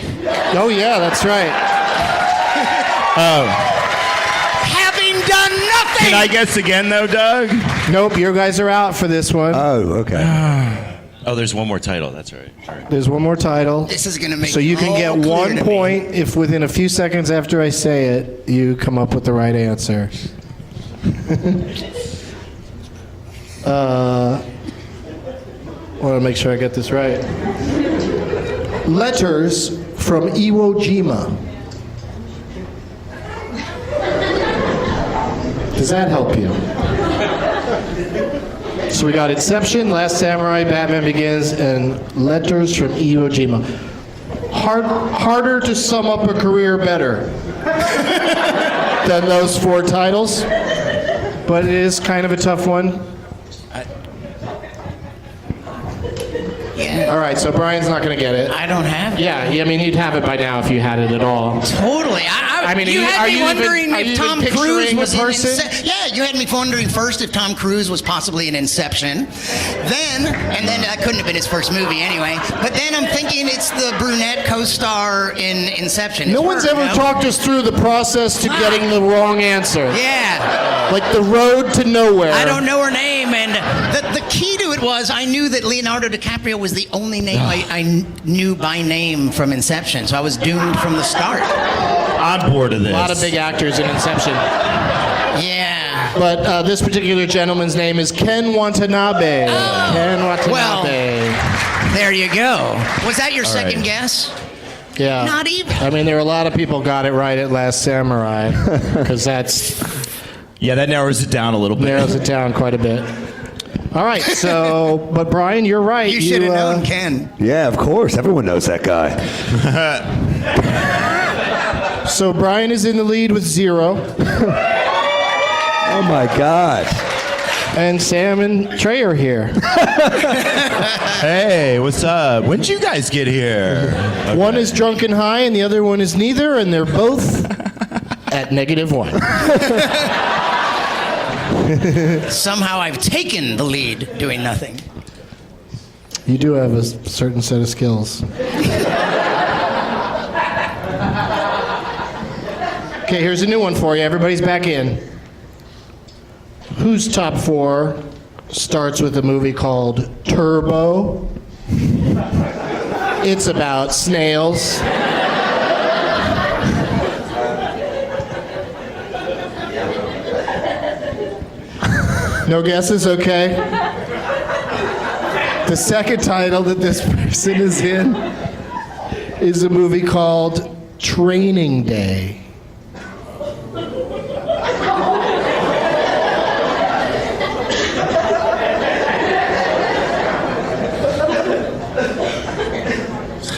Oh, yeah, that's right. Having done nothing. Can I guess again, though, Doug? Nope, you guys are out for this one. Oh, okay. Oh, there's one more title. That's right. Sure. There's one more title. This is going to make So you can it get all clear 1 to me. point if within a few seconds after I say it, you come up with the right answer. I want to make sure I get this right. Letters from Iwo Jima. Does that help you? So we got Inception, Last Samurai, Batman Begins, and Letters from Iwo Jima. harder to sum up a career better than those 4 titles, but it is kind of a tough one. Yeah. All right, so Brian's not going to get it. I don't have it. Yeah, I mean, you'd have it by now if you had it at all. Totally. I mean, you had me wondering if Tom Cruise was in Inception. Yeah, you had me wondering first if Tom Cruise was possibly in Inception. Then that couldn't have been his first movie anyway. But then I'm thinking it's the brunette co-star in Inception. No one's ever talked us through the process to getting the wrong answer. Yeah. Like the road to nowhere. I don't know her name, and the key to it was I knew that Leonardo DiCaprio was the only name I knew by name from Inception, so I was doomed from the start. I'm bored of this. A lot of big actors in Inception. Yeah. But this particular gentleman's name is Ken Watanabe. Oh. Ken Watanabe. Well, there you go. Was that your second guess? Yeah. Not even. I mean, there were a lot of people got it right at Last Samurai, because that's Yeah, that narrows it down a little bit. narrows it down quite a bit. All right, so, but Brian, you're right. You should have known Ken. Yeah, of course. Everyone knows that guy. So Brian is in the lead with 0. Oh my God. And Sam and Trey are here. Hey, what's up? When did you guys get here? Okay. One is drunk and high, and the other one is neither, and they're both at -1. Somehow I've taken the lead doing nothing. You do have a certain set of skills. Okay, here's a new one for you. Everybody's back in. Whose top 4 starts with a movie called Turbo? It's about snails. No guesses? Okay. The second title that this person is in is a movie called Training Day.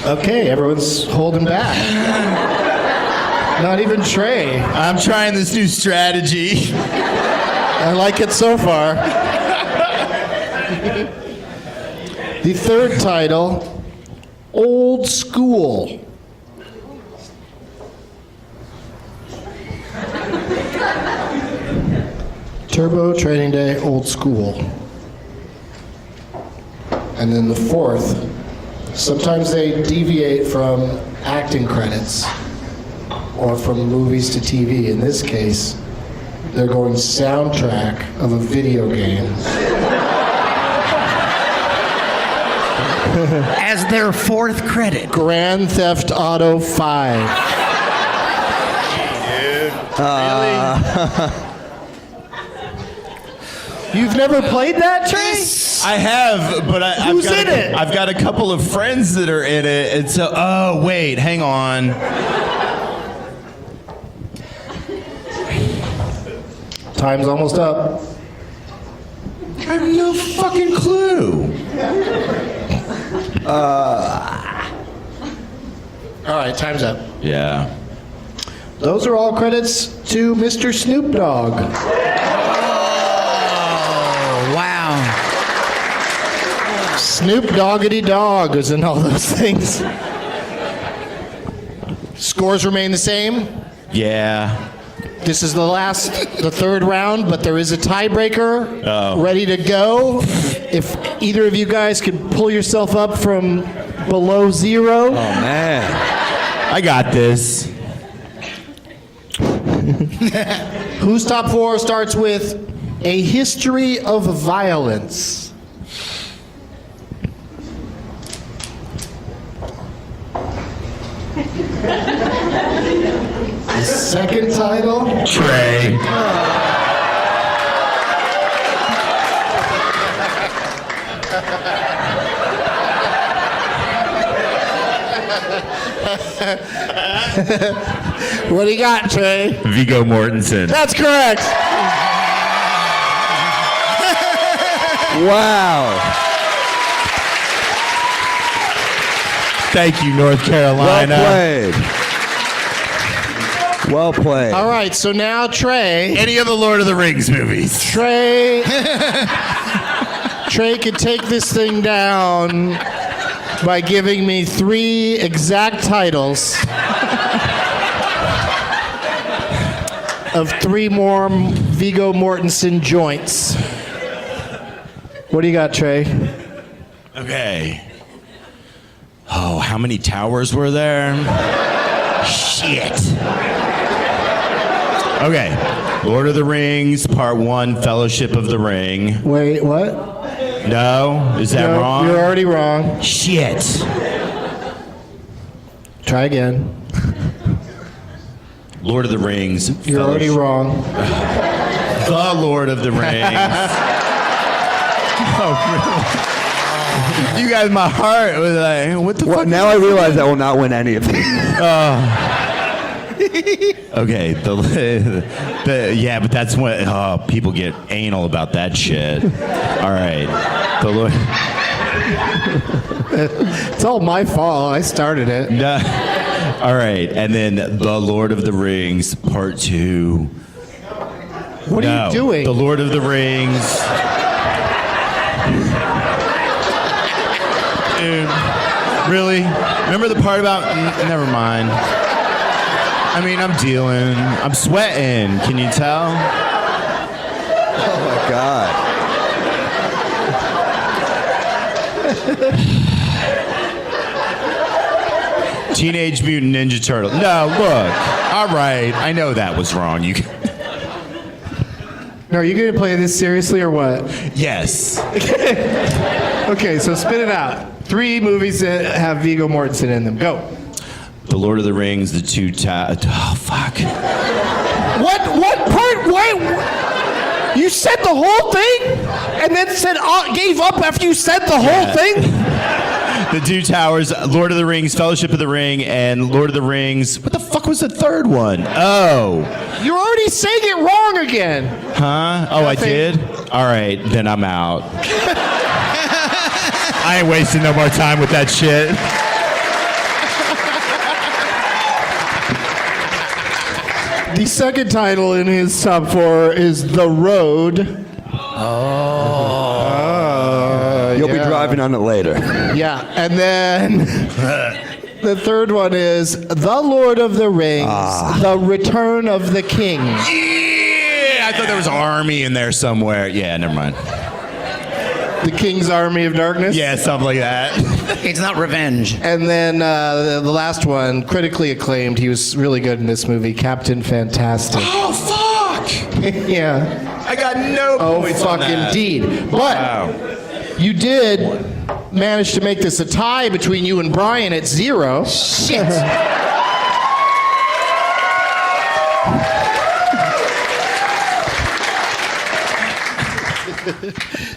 Okay, everyone's holding back. Not even Trey. I'm trying this new strategy. I like it so far. The third title, Old School. Turbo, Training Day, Old School. And then the fourth, sometimes they deviate from acting credits or from movies to TV. In this case, they're going soundtrack of a video game. As their 4th credit. Grand Theft Auto 5. You've never played that, Trey? I have, but Who's in it? I've got a couple of friends that are in it, and so, oh, wait, hang on. Time's almost up. I have no fucking clue. All right, time's up. Yeah. Those are all credits to Mr. Snoop Dogg. Oh, wow. Snoop Doggity Dogg is in all those things. Scores remain the same. Yeah. This is the third round, but there is a tiebreaker ready to go. If either of you guys could pull yourself up from below 0. Oh, man. I got this. Whose top 4 starts with A History of Violence? The second title? Trey. What do you got, Trey? Viggo Mortensen. That's correct. Wow. Thank you, North Well Carolina. played. Well played. All right, so now Trey. Any of the Lord of the Rings movies? Trey can take this thing down by giving me 3 exact titles of 3 more Viggo Mortensen joints. What do you got, Trey? Okay. Oh, how many towers were there? Shit. Okay. Lord of the Rings, Part 1, Fellowship of the Ring. Wait, what? No? Is that No, wrong? You're already wrong. Shit. Try again. Lord of the Rings. You're already wrong. The Lord of the Rings. Oh, really? You guys, my heart was like, what the Well, fuck? now I realize I will not win any of these. Okay, yeah, but that's when people get anal about that shit. All right, the Lord. It's all my fault. I started it. No. All right, and then the Lord of the Rings, Part 2. What are you doing? The Lord of the Rings. Dude, really? Remember the part about? Never mind. I mean, I'm dealing. I'm sweating. Can you tell? Oh my God. Teenage Mutant Ninja Turtle. No, look. All right, I know that was wrong. You. No, are you going to play this seriously or what? Yes. Okay, so spit it out. 3 movies that have Viggo Mortensen in them. Go. The Lord of the Rings, the Two Towers. Oh fuck. What part? Why? You said the whole thing, and then said gave up after you said the whole thing. The Two Towers, Lord of the Rings, Fellowship of the Ring, and Lord of the Rings. What the fuck was the third one? Oh. You're already saying it wrong again. Huh? Oh, I Nothing. did? All right, then I'm out. I ain't wasting no more time with that shit. The second title in his top 4 is The Road. You'll be driving on it later. Yeah, and then the third one is The Lord of the Rings, The Return of the King. Yeah, I thought there was Army in there somewhere. Yeah, never mind. The King's Army of Darkness. Yeah, something like that. It's not revenge. And then the last one, critically acclaimed. He was really good in this movie, Captain Fantastic. Oh, fuck! Yeah. I got no Oh, points fuck on that. indeed. But Wow. you did manage to make this a tie between you and Brian at 0. Shit.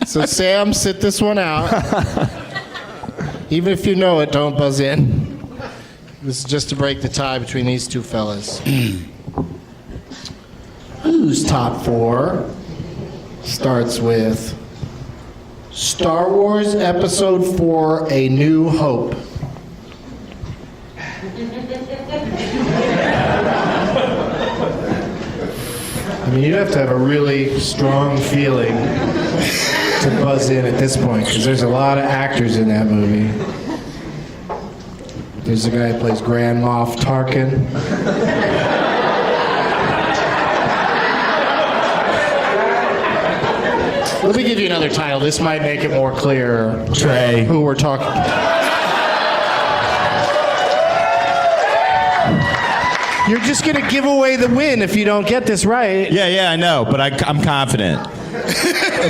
So Sam, sit this one out. Even if you know it, don't buzz in. This is just to break the tie between these two fellas. Whose top 4 starts with Star Wars Episode 4: A New Hope? I mean, you'd have to have a really strong feeling to buzz in at this point, because there's a lot of actors in that movie. There's the guy who plays Grand Moff Tarkin. Let me give you another title. This might make it more clear Trey. who we're talking. You're just gonna give away the win if you don't get this right. Yeah, I know, but I'm confident.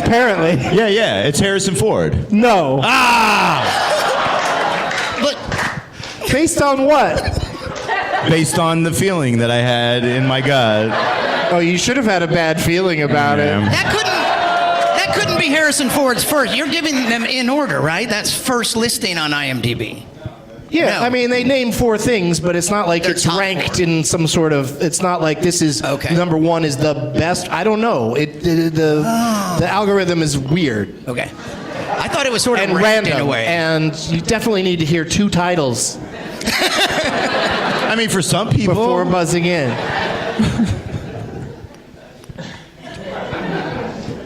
Apparently. Yeah, it's Harrison Ford. No. Ah! But Based on what? Based on the feeling that I had in my gut. Oh, you should have had a bad feeling about it. that couldn't be Harrison Ford's first. You're giving them in order, right? That's first listing on IMDb. Yeah, No. I mean, they name 4 things, but it's not like They're it's top ranked 4. in some sort of. It's not like this is Okay. number 1 is the best. I don't know. The algorithm is weird. Okay. I thought it was sort of and ranked random. in a way. And you definitely need to hear 2 titles I mean, for some people. before buzzing in.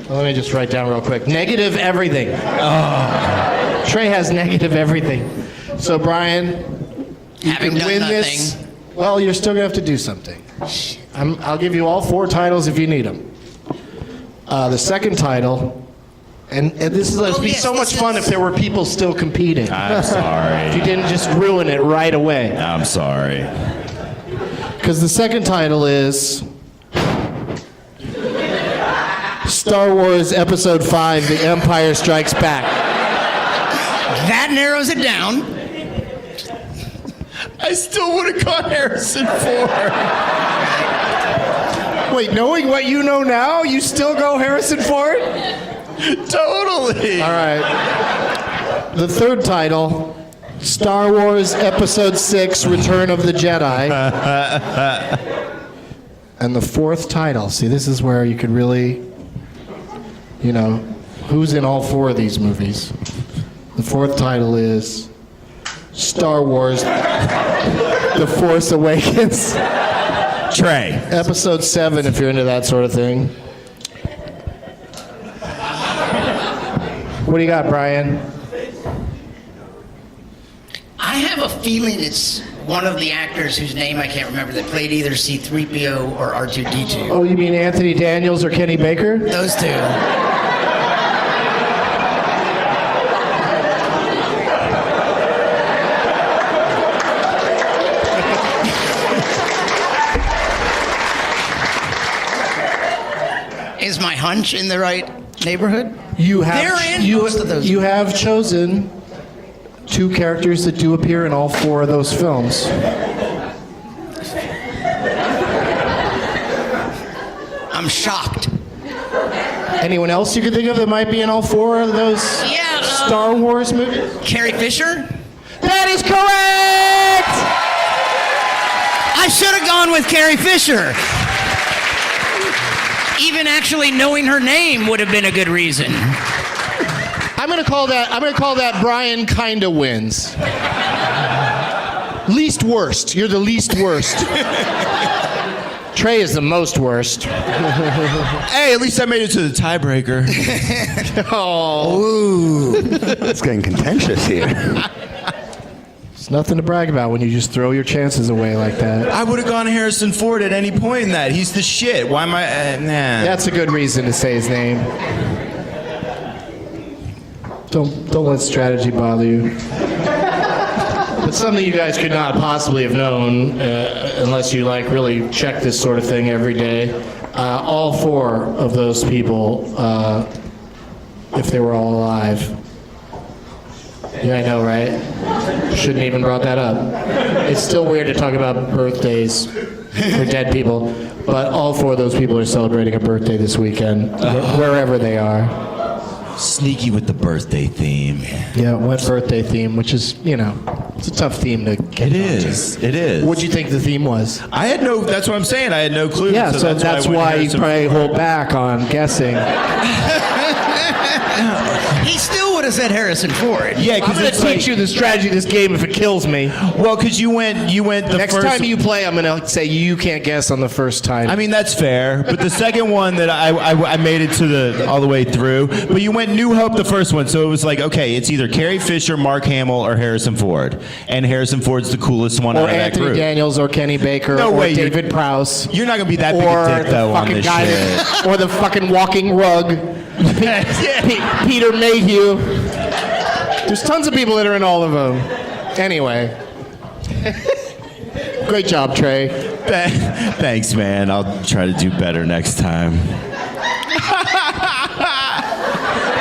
Let me just write down real quick. Negative everything. Trey has negative everything. So, Brian, you Having can done win nothing. this. Well, you're still going to have to do something. I'll give you all 4 titles if you need them. The second title, and this is it'd be yes, so much this fun is- if there were people still competing. I'm sorry. If you didn't just ruin it right away. I'm sorry. Because the second title is Star Wars Episode 5, The Empire Strikes Back. That narrows it down. I still would have gone Harrison Ford. Wait, knowing what you know now, you still go Harrison Ford? Totally. All right. The third title, Star Wars Episode 6, Return of the Jedi. And the fourth title, see, this is where you could really, who's in all 4 of these movies? The fourth title is Star Wars The Force Awakens. Trey. Episode 7, if you're into that sort of thing. What do you got, Brian? I have a feeling it's one of the actors whose name I can't remember that played either C-3PO or R2-D2. Oh, you mean Anthony Daniels or Kenny Baker? Those 2. Is my hunch in the right neighborhood? You have They're in most of those. You have chosen 2 characters that do appear in all 4 of those films. I'm shocked. Anyone else you could think of that might be in all 4 of those Yeah, Star Wars movies? Carrie Fisher? That is correct! I should have gone with Carrie Fisher. Even actually knowing her name would have been a good reason. I'm gonna call that Brian kinda wins. Least worst. You're the least worst. Trey is the most worst. Hey, at least I made it to the tiebreaker. Oh. It's getting contentious here. It's nothing to brag about when you just throw your chances away like that. I would have gone Harrison Ford at any point in that. He's the shit. Why am I? Nah. That's a good reason to say his name. Don't let strategy bother you. It's something you guys could not possibly have known unless you really check this sort of thing every day. All 4 of those people, if they were all alive. Yeah, I know, right? Shouldn't even brought that up. It's still weird to talk about birthdays for dead people, but all 4 of those people are celebrating a birthday this weekend, wherever they are. Sneaky with the birthday theme. Yeah, wet birthday theme, which is, it's a tough theme to get It is. It is. What'd you think the theme was? I had no. That's what I'm saying. I had no clue. Yeah, so that's I went why you Harrison probably Ford. hold back on guessing. He still would have said Harrison Ford. Yeah, I'm because going it's to teach you the strategy of this game if it kills me. Well, because you went the Next first. time you play, I'm going to say you can't guess on the first time. I mean, that's fair. But the second one that I made it to all the way through. But you went New Hope the first one, so it was like, okay, it's either Carrie Fisher, Mark Hamill, or Harrison Ford. And Harrison Ford's the coolest one or out of that Anthony group. Daniels, or Kenny Baker, No or way, you're- David Prowse. You're not gonna be that big Or a dick the though on fucking this guy shit. or the fucking walking rug. Peter Mayhew. There's tons of people that are in all of them. Anyway. Great job, Trey. Thanks, man. I'll try to do better next time.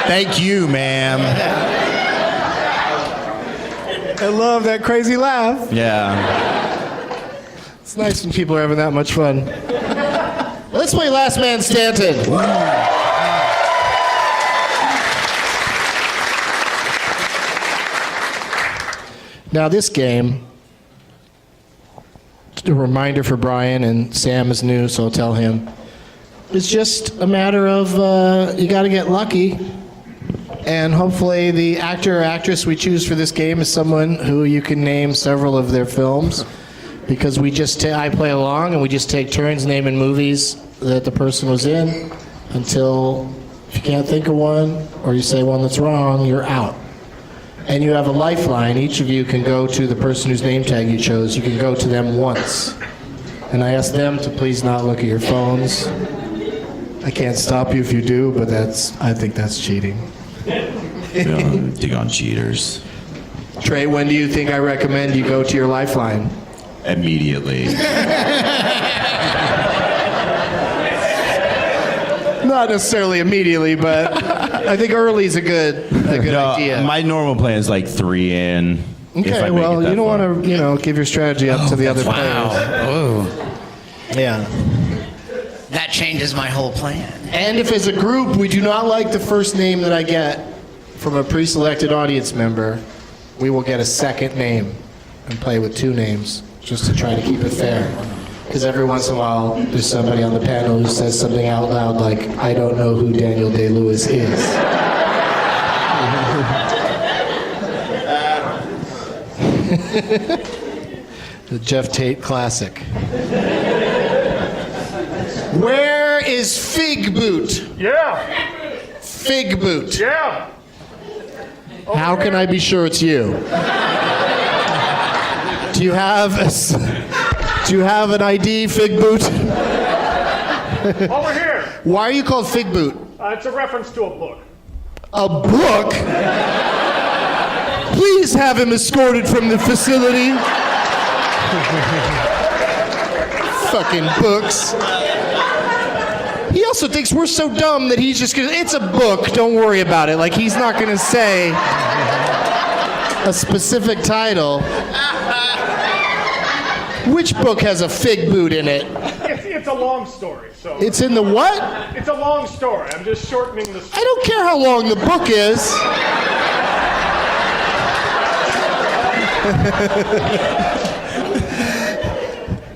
Thank you, ma'am. I love that crazy laugh. Yeah. It's nice when people are having that much fun. Let's play Last Man Stanton. Now this game, a reminder for Brian, and Sam is new, so I'll tell him. It's just a matter of you got to get lucky. And hopefully the actor or actress we choose for this game is someone who you can name several of their films. Because I play along and we just take turns naming movies that the person was in until, if you can't think of one or you say one that's wrong, you're out. And you have a lifeline. Each of you can go to the person whose name tag you chose. You can go to them once. And I ask them to please not look at your phones. I can't stop you if you do, but I think that's cheating. Dig on cheaters. Trey, when do you think I recommend you go to your lifeline? Immediately. Not necessarily immediately, but I think early is a good idea. My normal plan is like 3 in. Okay, well, you don't want to, give your strategy up to the other players. Oh, Yeah. that changes my whole plan. And if as a group we do not like the first name that I get from a pre-selected audience member, we will get a second name and play with 2 names just to try to keep it fair. Because every once in a while there's somebody on the panel who says something out loud like, I don't know who Daniel Day-Lewis is. The Jeff Tate classic. Where is Fig Boot? Yeah, Fig Boot. yeah. How can I be sure it's you? Do you have an ID, Fig Boot? Over here. Why are you called Fig Boot? It's a reference to a book. A book? Please have him escorted from the facility. Fucking books. He also thinks we're so dumb that he's just gonna, it's a book, don't worry about it. Like, he's not gonna say a specific title. Which book has a fig boot in it? It's a long story, so. It's in the what? It's a long story. I'm just shortening the I story. don't care how long the book is.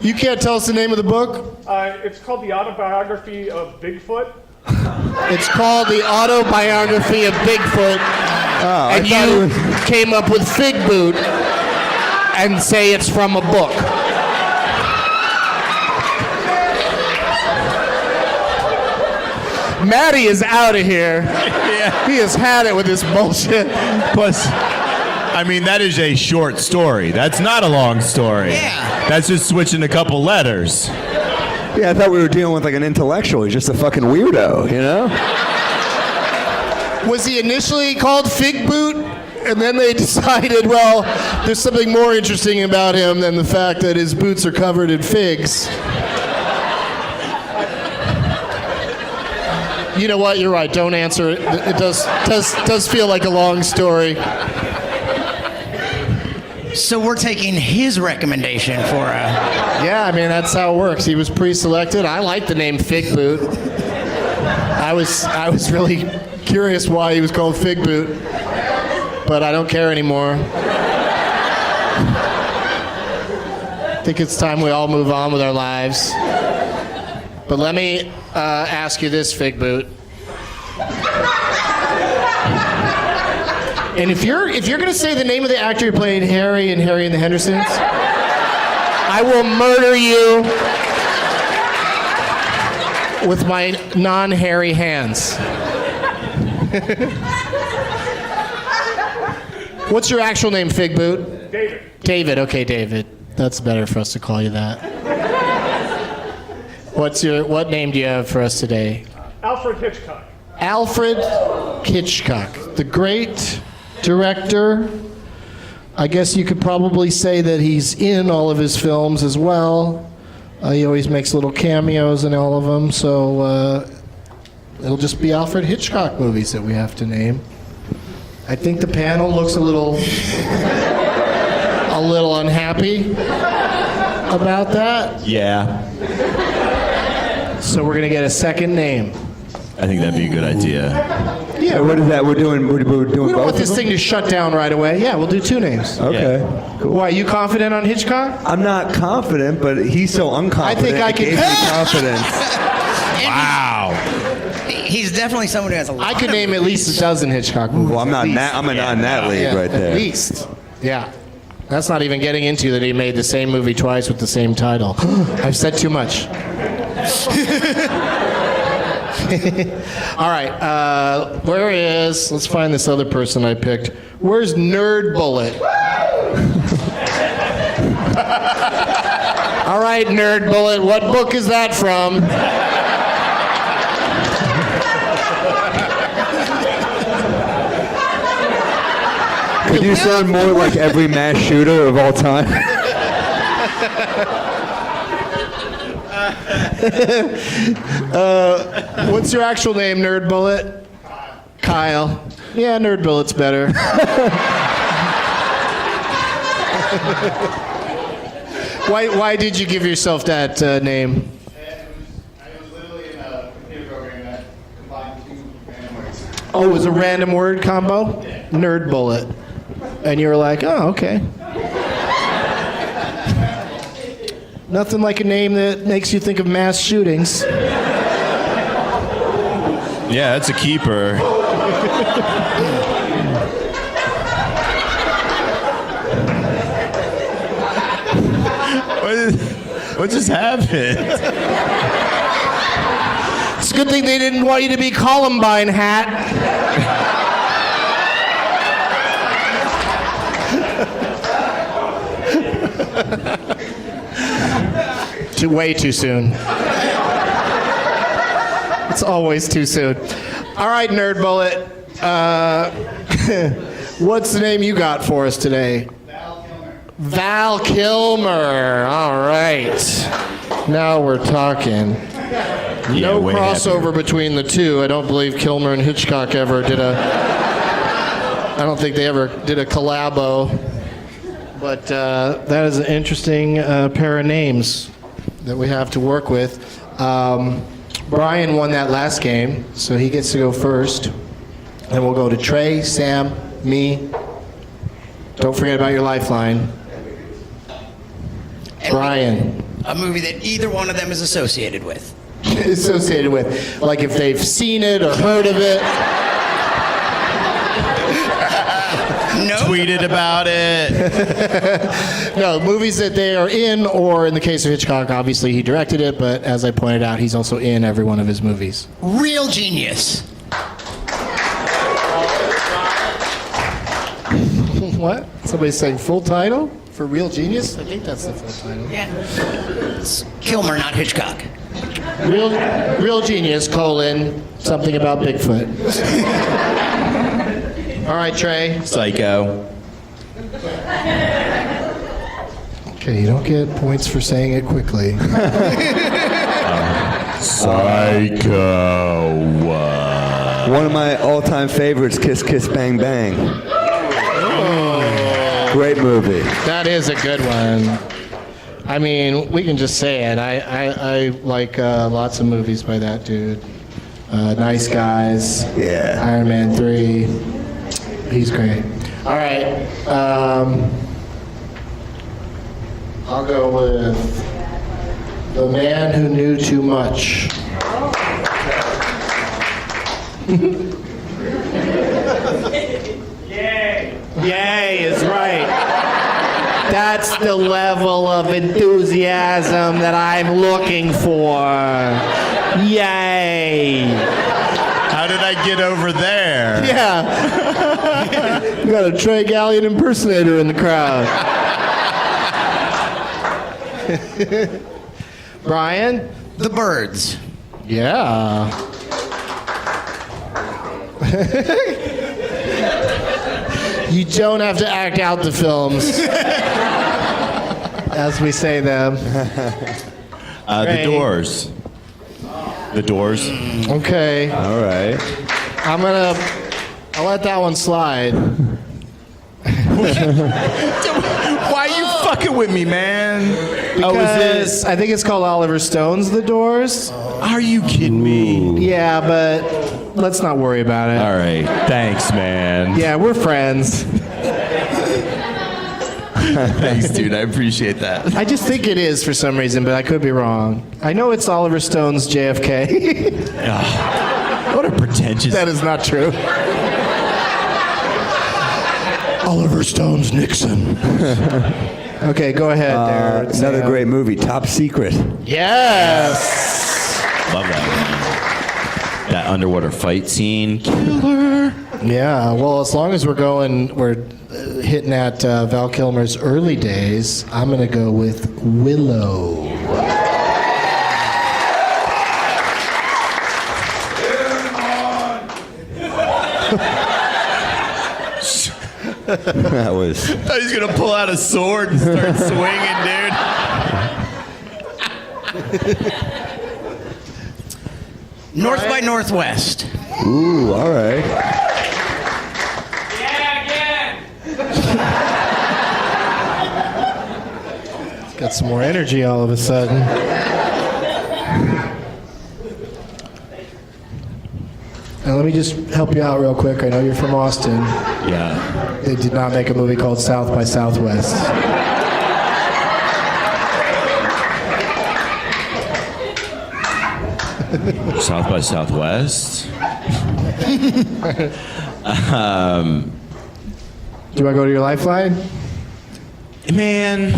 You can't tell us the name of the book? It's called The Autobiography of Bigfoot. It's called The Autobiography of Bigfoot. And you came up with Fig Boot and say it's from a book. Maddie is out of here. He has had it with this bullshit. Plus, I mean, that is a short story. That's not a long story. Yeah. That's just switching a couple letters. Yeah, I thought we were dealing with like an intellectual. He's just a fucking weirdo, you know? Was he initially called Fig Boot? And then they decided, well, there's something more interesting about him than the fact that his boots are covered in figs. You know what? You're right. Don't answer it. It does feel like a long story. So we're taking his recommendation for a... Yeah, I mean, that's how it works. He was pre-selected. I like the name Fig Boot. I was really curious why he was called Fig Boot, but I don't care anymore. I think it's time we all move on with our lives. But let me ask you this, Fig Boot. And if you're gonna say the name of the actor who played Harry in Harry and the Hendersons, I will murder you with my non-hairy hands. What's your actual name, Fig Boot? David. David. Okay, David. That's better for us to call you that. What name do you have for us today? Alfred Hitchcock. Alfred Hitchcock, the great director. I guess you could probably say that he's in all of his films as well. He always makes little cameos in all of them, so it'll just be Alfred Hitchcock movies that we have to name. I think the panel looks a little unhappy about that. Yeah, So we're gonna get a second name. I think that'd be a good idea. Yeah, What is that? We're doing we don't both want of this them? thing to shut down right away. Yeah, we'll do 2 names. Okay. Cool. Why, you confident on Hitchcock? I'm not confident, but he's so unconfident. I think I it can- gave me confidence. Wow. He's definitely someone who has a lot. I could name at least a dozen Hitchcock movies. Well, I'm not. At least. I'm not in that league right there. At least. Yeah. That's not even getting into that he made the same movie twice with the same title. I've said too much. All right. Where is, let's find this other person I picked. Where's Nerd Bullet? All right, Nerd Bullet. What book is that from? Could you sound more like every mass shooter of all time? What's your actual name, Nerd Bullet? Kyle. Yeah, Nerd Bullet's better. Why did you give yourself that name? I was literally in a computer program that combined two random words. Oh, it was a random word combo? Nerd Bullet. And you were like, oh, okay. Nothing like a name that makes you think of mass shootings. Yeah, that's a keeper. What just happened? It's a good thing they didn't want you to be Columbine hat. Way too soon. It's always too soon. All right, Nerd Bullet. What's the name you got for us today? Val Kilmer. All right. Now we're talking. No way crossover between the two. I don't believe Kilmer and Hitchcock ever did a... I don't think they ever did a collabo. But that is an interesting pair of names that we have to work with. Brian won that last game, so he gets to go first. And we'll go to Trey, Sam, me. Don't forget about your lifeline. And Brian. A movie that either one of them is associated with. Associated with, like if they've seen it or heard of it. No. Tweeted about it. No, movies that they are in, or in the case of Hitchcock, obviously he directed it, but as I pointed out, he's also in every one of his movies. Real genius. What? Somebody's saying full title for Real Genius? I think that's the full title. Yeah. It's Kilmer, not Hitchcock. Real Genius, something about Bigfoot. All right, Trey. Psycho. Okay, you don't get points for saying it quickly. Psycho. One of my all-time favorites, Kiss Kiss Bang Bang. Great movie. That is a good one. I mean, we can just say it. I like lots of movies by that dude. Nice Guys. Yeah. Iron Man 3. He's great. All right. I'll go with The Man Who Knew Too Much. Yay is right. That's the level of enthusiasm that I'm looking for. Yay. How did I get over there? Yeah. You got a Trey Galyon impersonator in the crowd. Brian? The Birds. Yeah. You don't have to act out the films. As we say them. The Doors. The Doors. Okay. All right. I'll let that one slide. Why are you fucking with me, man? Because I think it's called Oliver Stone's The Doors. Are you kidding me? Yeah, but let's not worry about it. All right. Thanks, man. Yeah, we're friends. Thanks, dude. I appreciate that. I just think it is for some reason, but I could be wrong. I know it's Oliver Stone's JFK. What a pretentious. That is not true. Oliver Stone's Nixon. Okay, go ahead there. Another Sam. great movie, Top Secret. Yes. Love that one. That underwater fight scene. Killer. Yeah. Well, as long as we're hitting at Val Kilmer's early days, I'm gonna go with Willow. That was. I thought he was gonna pull out a sword and start swinging, dude. North by Northwest. Ooh, all right. Got some more energy all of a sudden. Now, let me just help you out real quick. I know you're from Austin. Yeah. They did not make a movie called South by Southwest. South by Southwest. Do I go to your lifeline? Man.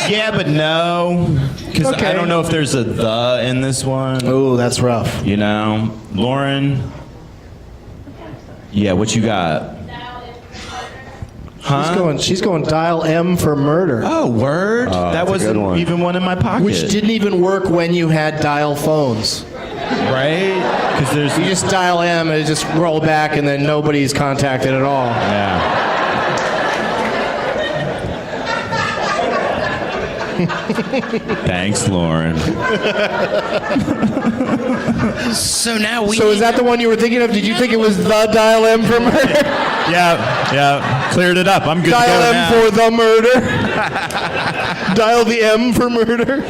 Yeah, but no. Because Okay. I don't know if there's a "the" in this one. Oh, that's rough. You know? Lauren? Yeah, what you got? Huh? She's going dial M for murder. Oh, word? That that's a wasn't good one. even one in my pocket. Which didn't even work when you had dial phones. Right? Because there's... You just dial M and it just roll back and then nobody's contacted at all. Yeah. Thanks, Lauren. So now we. So is that the one you were thinking of? Did you think it was the dial M for murder? Yeah. Cleared it up. I'm good Dial to go M now. for the murder? Dial the M for murder?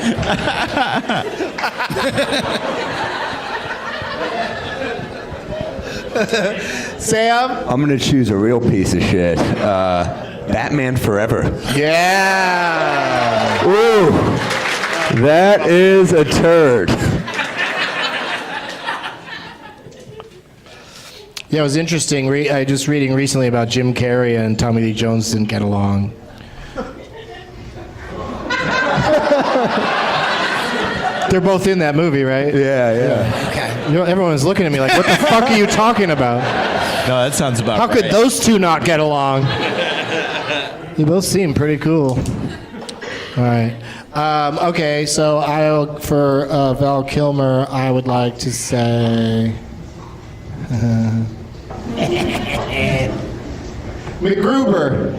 Sam? I'm gonna choose a real piece of shit. Batman Forever. Yeah. Ooh, that is a turd. Yeah, it was interesting. I just reading recently about Jim Carrey and Tommy Lee Jones didn't get along. They're both in that movie, right? Yeah. Okay. You know, everyone's looking at me like, what the fuck are you talking about? No, that sounds about How right. could those two not get along? You both seem pretty cool. All right. Okay, so for Val Kilmer, I would like to say... MacGruber.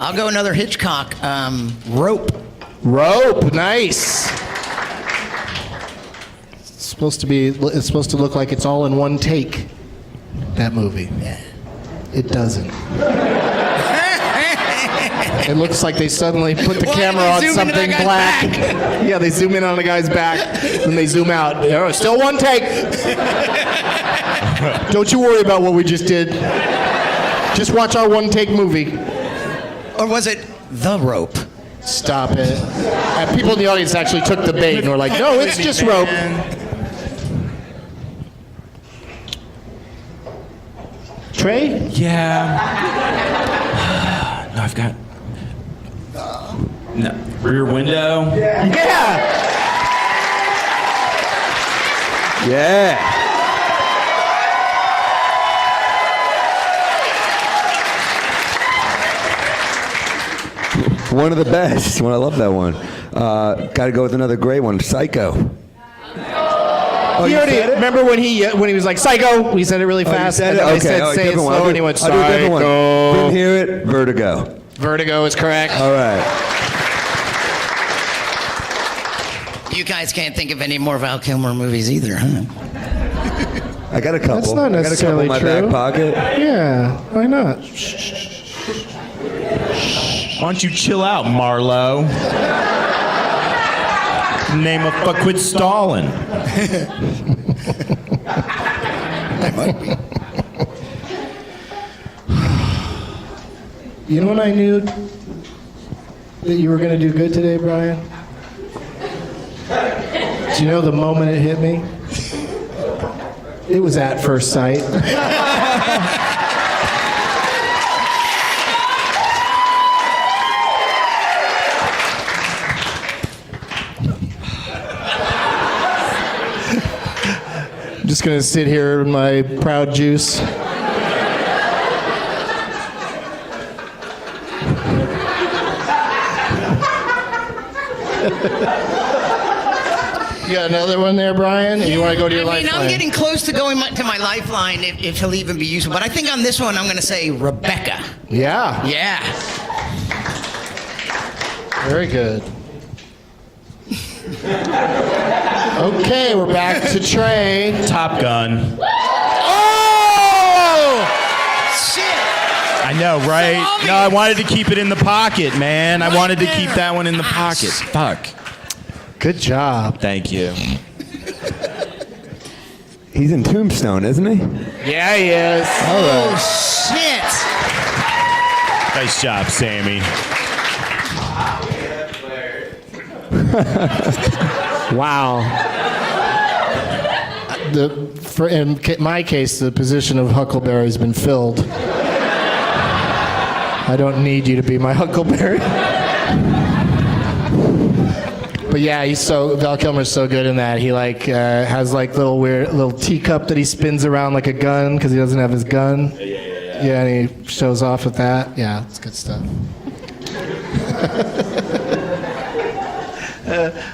I'll go another Hitchcock. Rope. Rope, nice. It's supposed to look like it's all in one take. That movie. Yeah. It doesn't. It looks like they suddenly put the Why camera did on they zoom into something that black. guy's Yeah, they zoom in on the guy's back, and they zoom out. Oh, still one take. Don't you worry about what we just did. Just watch our one take movie. Or was it The Rope? Stop it. People in the audience actually took the bait and were like, no, it's just rope. Trey? Yeah. No, I've got... No. Rear Window. Yeah. Yeah. One of the best. I love that one. Got to go with another great one, Psycho. Oh, He you already, said it? remember when he was like, psycho? He said it really Oh, you fast. said And it? then I Okay. said, Oh, say it different one. slow, I'll and he do- went, I'll do a different one. psycho. Didn't hear it? Vertigo. Vertigo is correct. All right. You guys can't think of any more Val Kilmer movies either, huh? I got a couple. That's not necessarily I got a couple in true. my back pocket. Yeah, why not? Why don't you chill out, Marlowe? Name a fuck, quit stalling. That might be. You know what I knew? that you were going to do good today, Brian? Do you know the moment it hit me? It was at first sight. I'm just going to sit here in my proud juice. You got another one there, Brian? You want to go to your lifeline? I'm getting close to going to my lifeline if he'll even be useful. But I think on this one, I'm going to say Rebecca. Yeah. Yeah. Very good. Okay, we're back to Trey. Top Gun. Oh! Shit. I know, right? So obvious. No, I wanted to keep it in the pocket, man. I wanted to keep that one in the pocket. Fuck. Good job. Thank you. He's in Tombstone, isn't he? Yeah, he is. Oh, shit. Nice job, Sammy. Wow. In my case, the position of Huckleberry's been filled. I don't need you to be my Huckleberry. But yeah, Val Kilmer's so good in that. He has little teacup that he spins around like a gun because he doesn't have his gun. Yeah, and he shows off with that. Yeah, it's good stuff.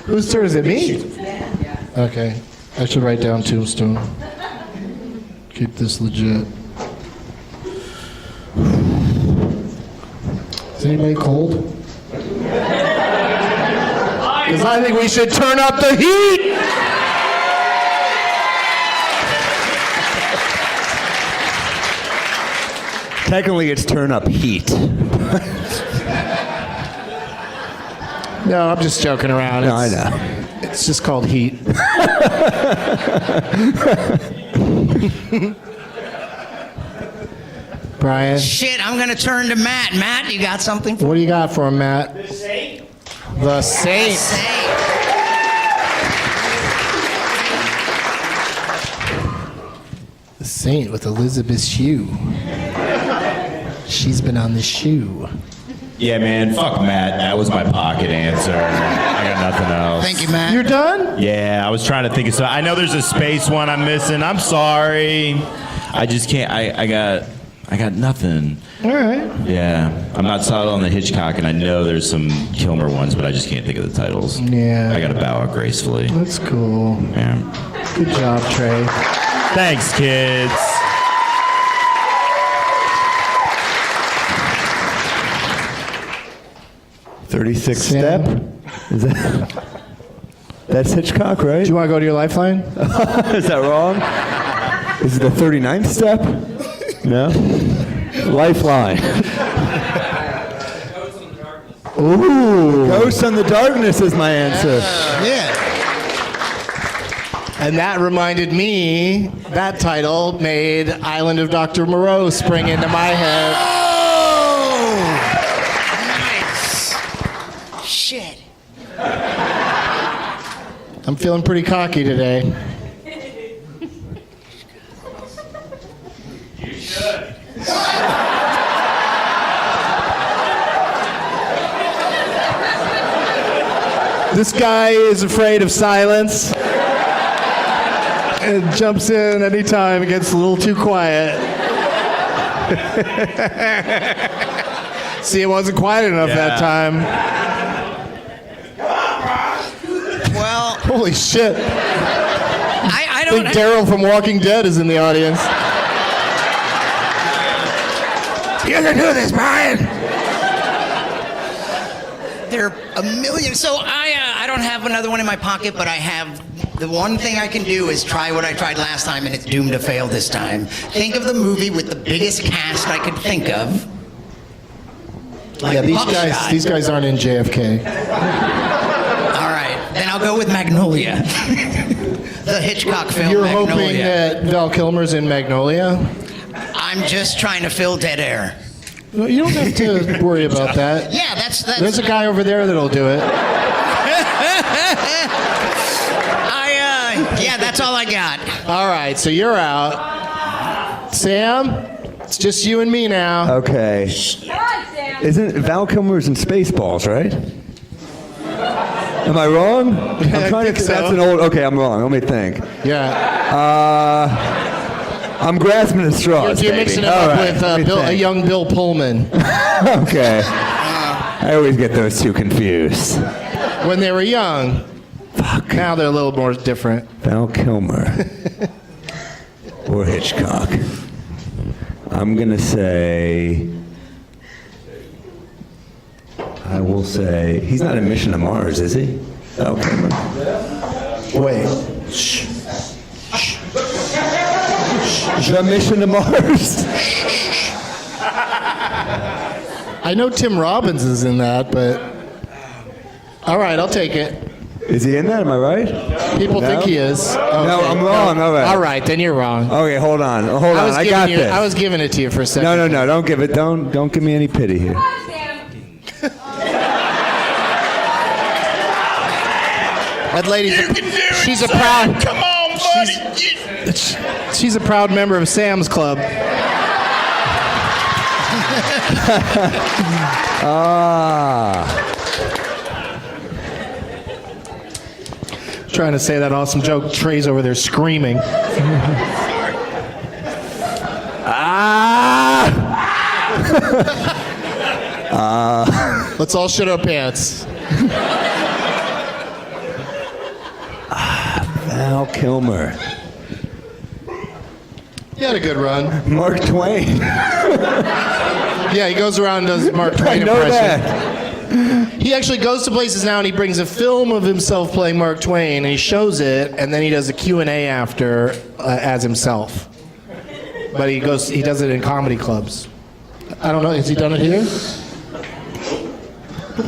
Whose turn is it? Me? Okay. I should write down Tombstone. Keep this legit. Is anybody cold? Because I think we should turn up the heat! Technically, it's turn up heat. No, I'm just joking around. No, I know. It's just called heat. Brian? Shit, I'm going to turn to Matt. Matt, you got something for What do you got for him, Matt? The Saint. The Saint. Say? The Saint with Elizabeth Shue. She's been on the shoe. Yeah, man. Fuck Matt. That was my pocket answer. I got nothing else. Thank you, Matt. You're done? Yeah, I was trying to think of something. I know there's a space one I'm missing. I'm sorry. I just can't. I got nothing. All right. Yeah, I'm not solid on the Hitchcock, and I know there's some Kilmer ones, but I just can't think of the titles. Yeah. I gotta bow out gracefully. That's cool. Yeah. Good job, Trey. Thanks, kids. "36 Sam? Step." Is that? That's Hitchcock, right? Do you want to go to your lifeline? Is that wrong? Is it the 39th step? No? Lifeline. Ooh. Ghosts on the Darkness is my answer. Yeah. And that reminded me, that title made Island of Dr. Moreau spring into my head. Oh! Nice. Shit. I'm feeling pretty cocky today. This guy is afraid of silence and jumps in anytime it gets a little too quiet. See, it wasn't quiet enough that time. Well, Holy shit. I I don't think Daryl from Walking Dead is in the audience. You can do this, Brian! There are a million. So I don't have another one in my pocket, but I have. The one thing I can do is try what I tried last time, and it's doomed to fail this time. Think of the movie with the biggest cast I could think of. Like Yeah, Buckshot. these guys aren't in JFK. All right, then I'll go with Magnolia. The Hitchcock film You're Magnolia. hoping that Val Kilmer's in Magnolia? I'm just trying to fill dead air. Well, you don't have to worry about that. Yeah, that's. There's a guy over there that'll do it. Yeah, that's all I got. All right, so you're out. Sam, it's just you and me now. Okay. Come on, Sam. Isn't Val Kilmer's in Spaceballs, right? Am I wrong? I'm trying think to. so. That's an old. Okay, I'm wrong. Let me think. Yeah. I'm grasping at straws. You're baby. mixing it All up right, with let me a think. young Bill Pullman. Okay. I always get those two confused. When they were young. Fuck. Now they're a little more different. Val Kilmer or Hitchcock. I'm gonna say. I will say he's not in Mission to Mars, is he? Val Kilmer. Wait. The Mission to Mars. I know Tim Robbins is in that, but all right, I'll take it. Is he in that? Am I right? People No? think he is. No, Okay. I'm wrong. All right. All right, then you're wrong. Okay, hold on. Hold on. I got this. I was giving it to you for a second. No. Don't give it. Don't give me any pity here. Come on, Sam. That lady's she's a proud. Come on, buddy. She's a proud member of Sam's Club. Trying to say that awesome joke. Trey's over there screaming. Let's all shit our pants. Val Kilmer. You had a good run. Mark Twain. Yeah, he goes around and does Mark Twain I know impression. that. He actually goes to places now and he brings a film of himself playing Mark Twain and he shows it and then he does a Q&A after as himself. But he does it in comedy clubs. I don't know, has he done it here?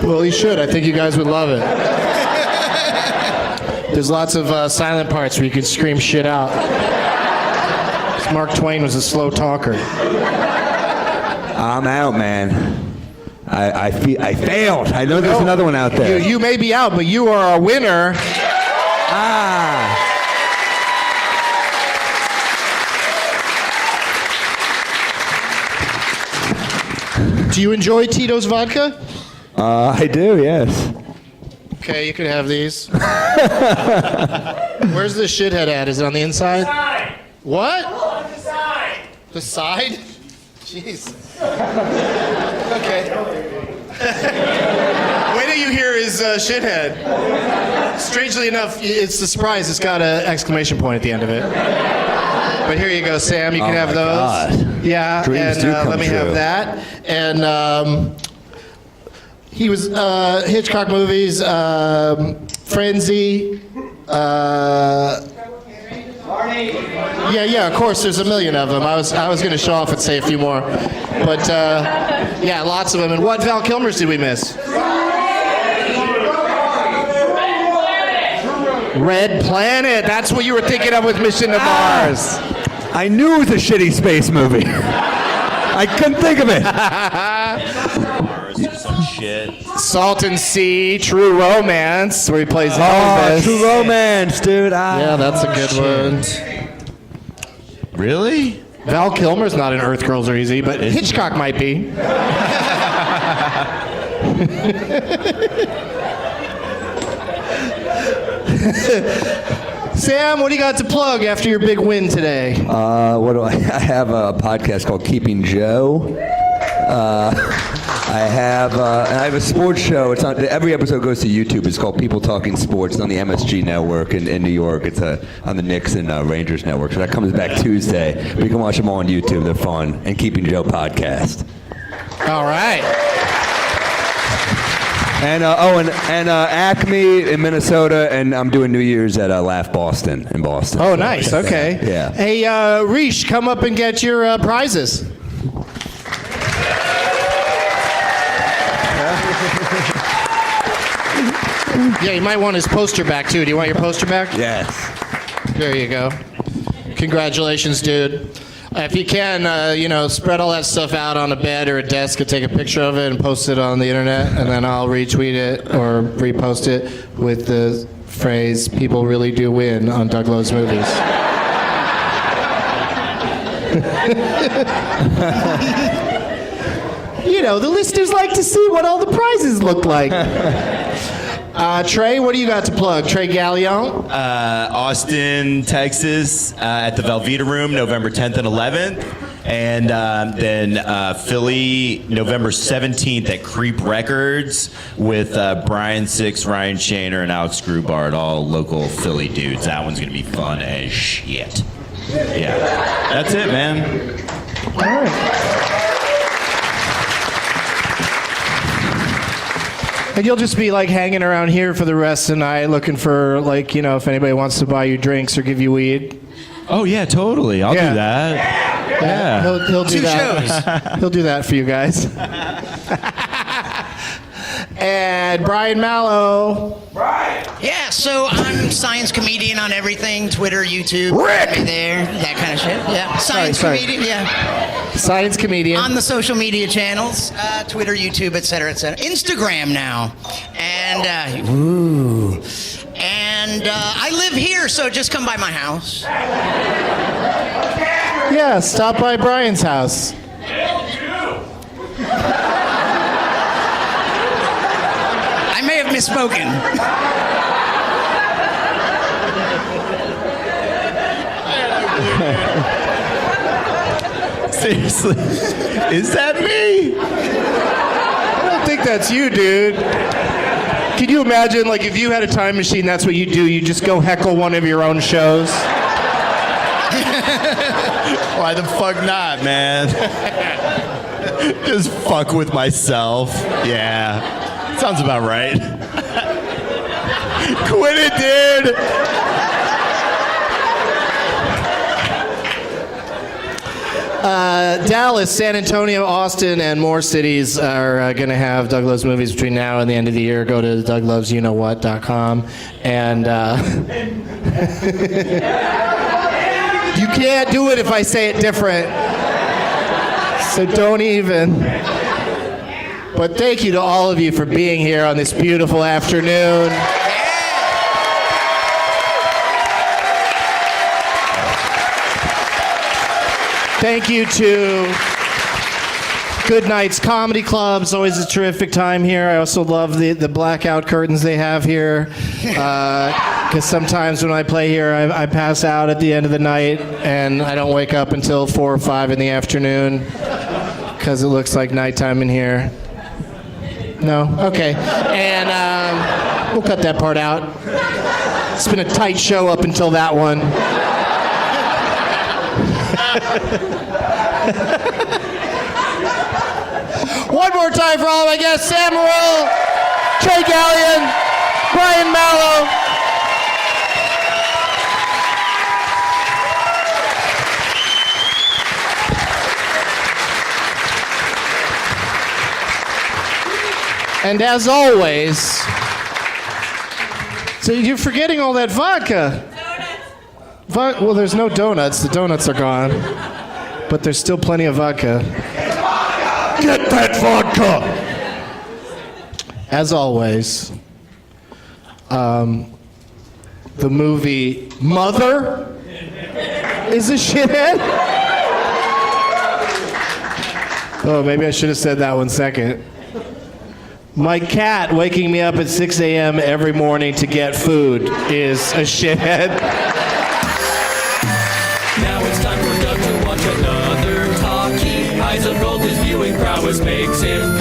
Well, he should. I think you guys would love it. There's lots of silent parts where you can scream shit out. Mark Twain was a slow talker. I'm out, man. I failed. I know there's another one out there. You may be out, but you are a winner. Do you enjoy Tito's vodka? I do, yes. Okay, you can have these. Where's the shithead at? Is it on the inside? Side. What? On the side. The side? Jeez. Okay. Wait till you hear his shithead. Strangely enough, it's the surprise. It's got an exclamation point at the end of it. But here you go, Sam. You can have those. God. Yeah, Dreams and do come let me have true. that. And he was Hitchcock movies, Frenzy. Yeah, of course. There's a million of them. I was going to show off and say a few more, but yeah, lots of them. And what Val Kilmer's did we miss? Red Planet. That's what you were thinking of with Mission to Mars. I knew it was a shitty space movie. I couldn't think of it. Some shit. Salt and Sea, True Romance, where he plays Elvis. True Romance, dude. Yeah, that's a good one. Really? Val Kilmer's not in Earth Girls Are Easy, but Hitchcock might be. Sam, what do you got to plug after your big win today? What do I have a podcast called Keeping Joe. I have a sports show. It's on. Every episode goes to YouTube. It's called People Talking Sports. It's on the MSG network in New York. It's on the Knicks and Rangers network. So that comes back Tuesday. But you can watch them all on YouTube. They're fun. And Keeping Joe podcast. All right. And Acme in Minnesota, and I'm doing New Year's at Laugh Boston in Boston. Oh, nice. Okay. Yeah. Hey, Reesh, come up and get your prizes. Yeah, you might want his poster back, too. Do you want your poster back? Yes. There you go. Congratulations, dude. If you can, spread all that stuff out on a bed or a desk and take a picture of it and post it on the internet, and then I'll retweet it or repost it with the phrase, "People really do win" on Doug Lowe's Movies. The listeners like to see what all the prizes look like. Trey, what do you got to plug? Trey Galyon? Austin, Texas, at the Velveeta Room, November 10th and 11th. And then Philly, November 17th at Creep Records with Brian Six, Ryan Shaner, and Alex Grubart, all local Philly dudes. That one's going to be fun as shit. Yeah. That's it, man. All right. And you'll just be hanging around here for the rest of the night looking for if anybody wants to buy you drinks or give you weed. Oh, yeah, totally. I'll do that. Yeah. He'll do that. He'll do that for you guys. And Brian Malow. Yeah, so I'm science comedian on everything, Twitter, YouTube, me there, that kind of shit. Yeah, science comedian, yeah. Science comedian. On the social media channels, Twitter, YouTube, etc., etc. Instagram now. And, I live here, so just come by my house. Yeah, stop by Brian's house. I may have misspoken. Seriously, is that me? I don't think that's you, dude. Can you imagine, if you had a time machine, that's what you do? You just go heckle one of your own shows? Why the fuck not, man? Just fuck with myself. Yeah. Sounds about right. Quit it, dude! Dallas, San Antonio, Austin, and more cities are going to have Doug Loves Movies between now and the end of the year. Go to douglovesyouKnowWhat.com. And you can't do it if I say it different. So don't even. But thank you to all of you for being here on this beautiful afternoon. Thank you to Goodnight's Comedy Club. It's always a terrific time here. I also love the blackout curtains they have here. Because sometimes when I play here, I pass out at the end of the night, and I don't wake up until 4 or 5 in the afternoon, because it looks like nighttime in here. No? Okay. And we'll cut that part out. It's been a tight show up until that one. One more time for all of my guests: Sam Morril, Trey Galyon, Brian Malow. And as always, so you're forgetting all that vodka. Well, there's no donuts. The donuts are gone. But there's still plenty of vodka. Get that vodka! As always, the movie Mother is a shithead. Oh, maybe I should have said that one second. My cat waking me up at 6 a.m. every morning to get food is a shithead. Now it's time for Doug to watch another talkie. Eyes of gold, his viewing prowess makes him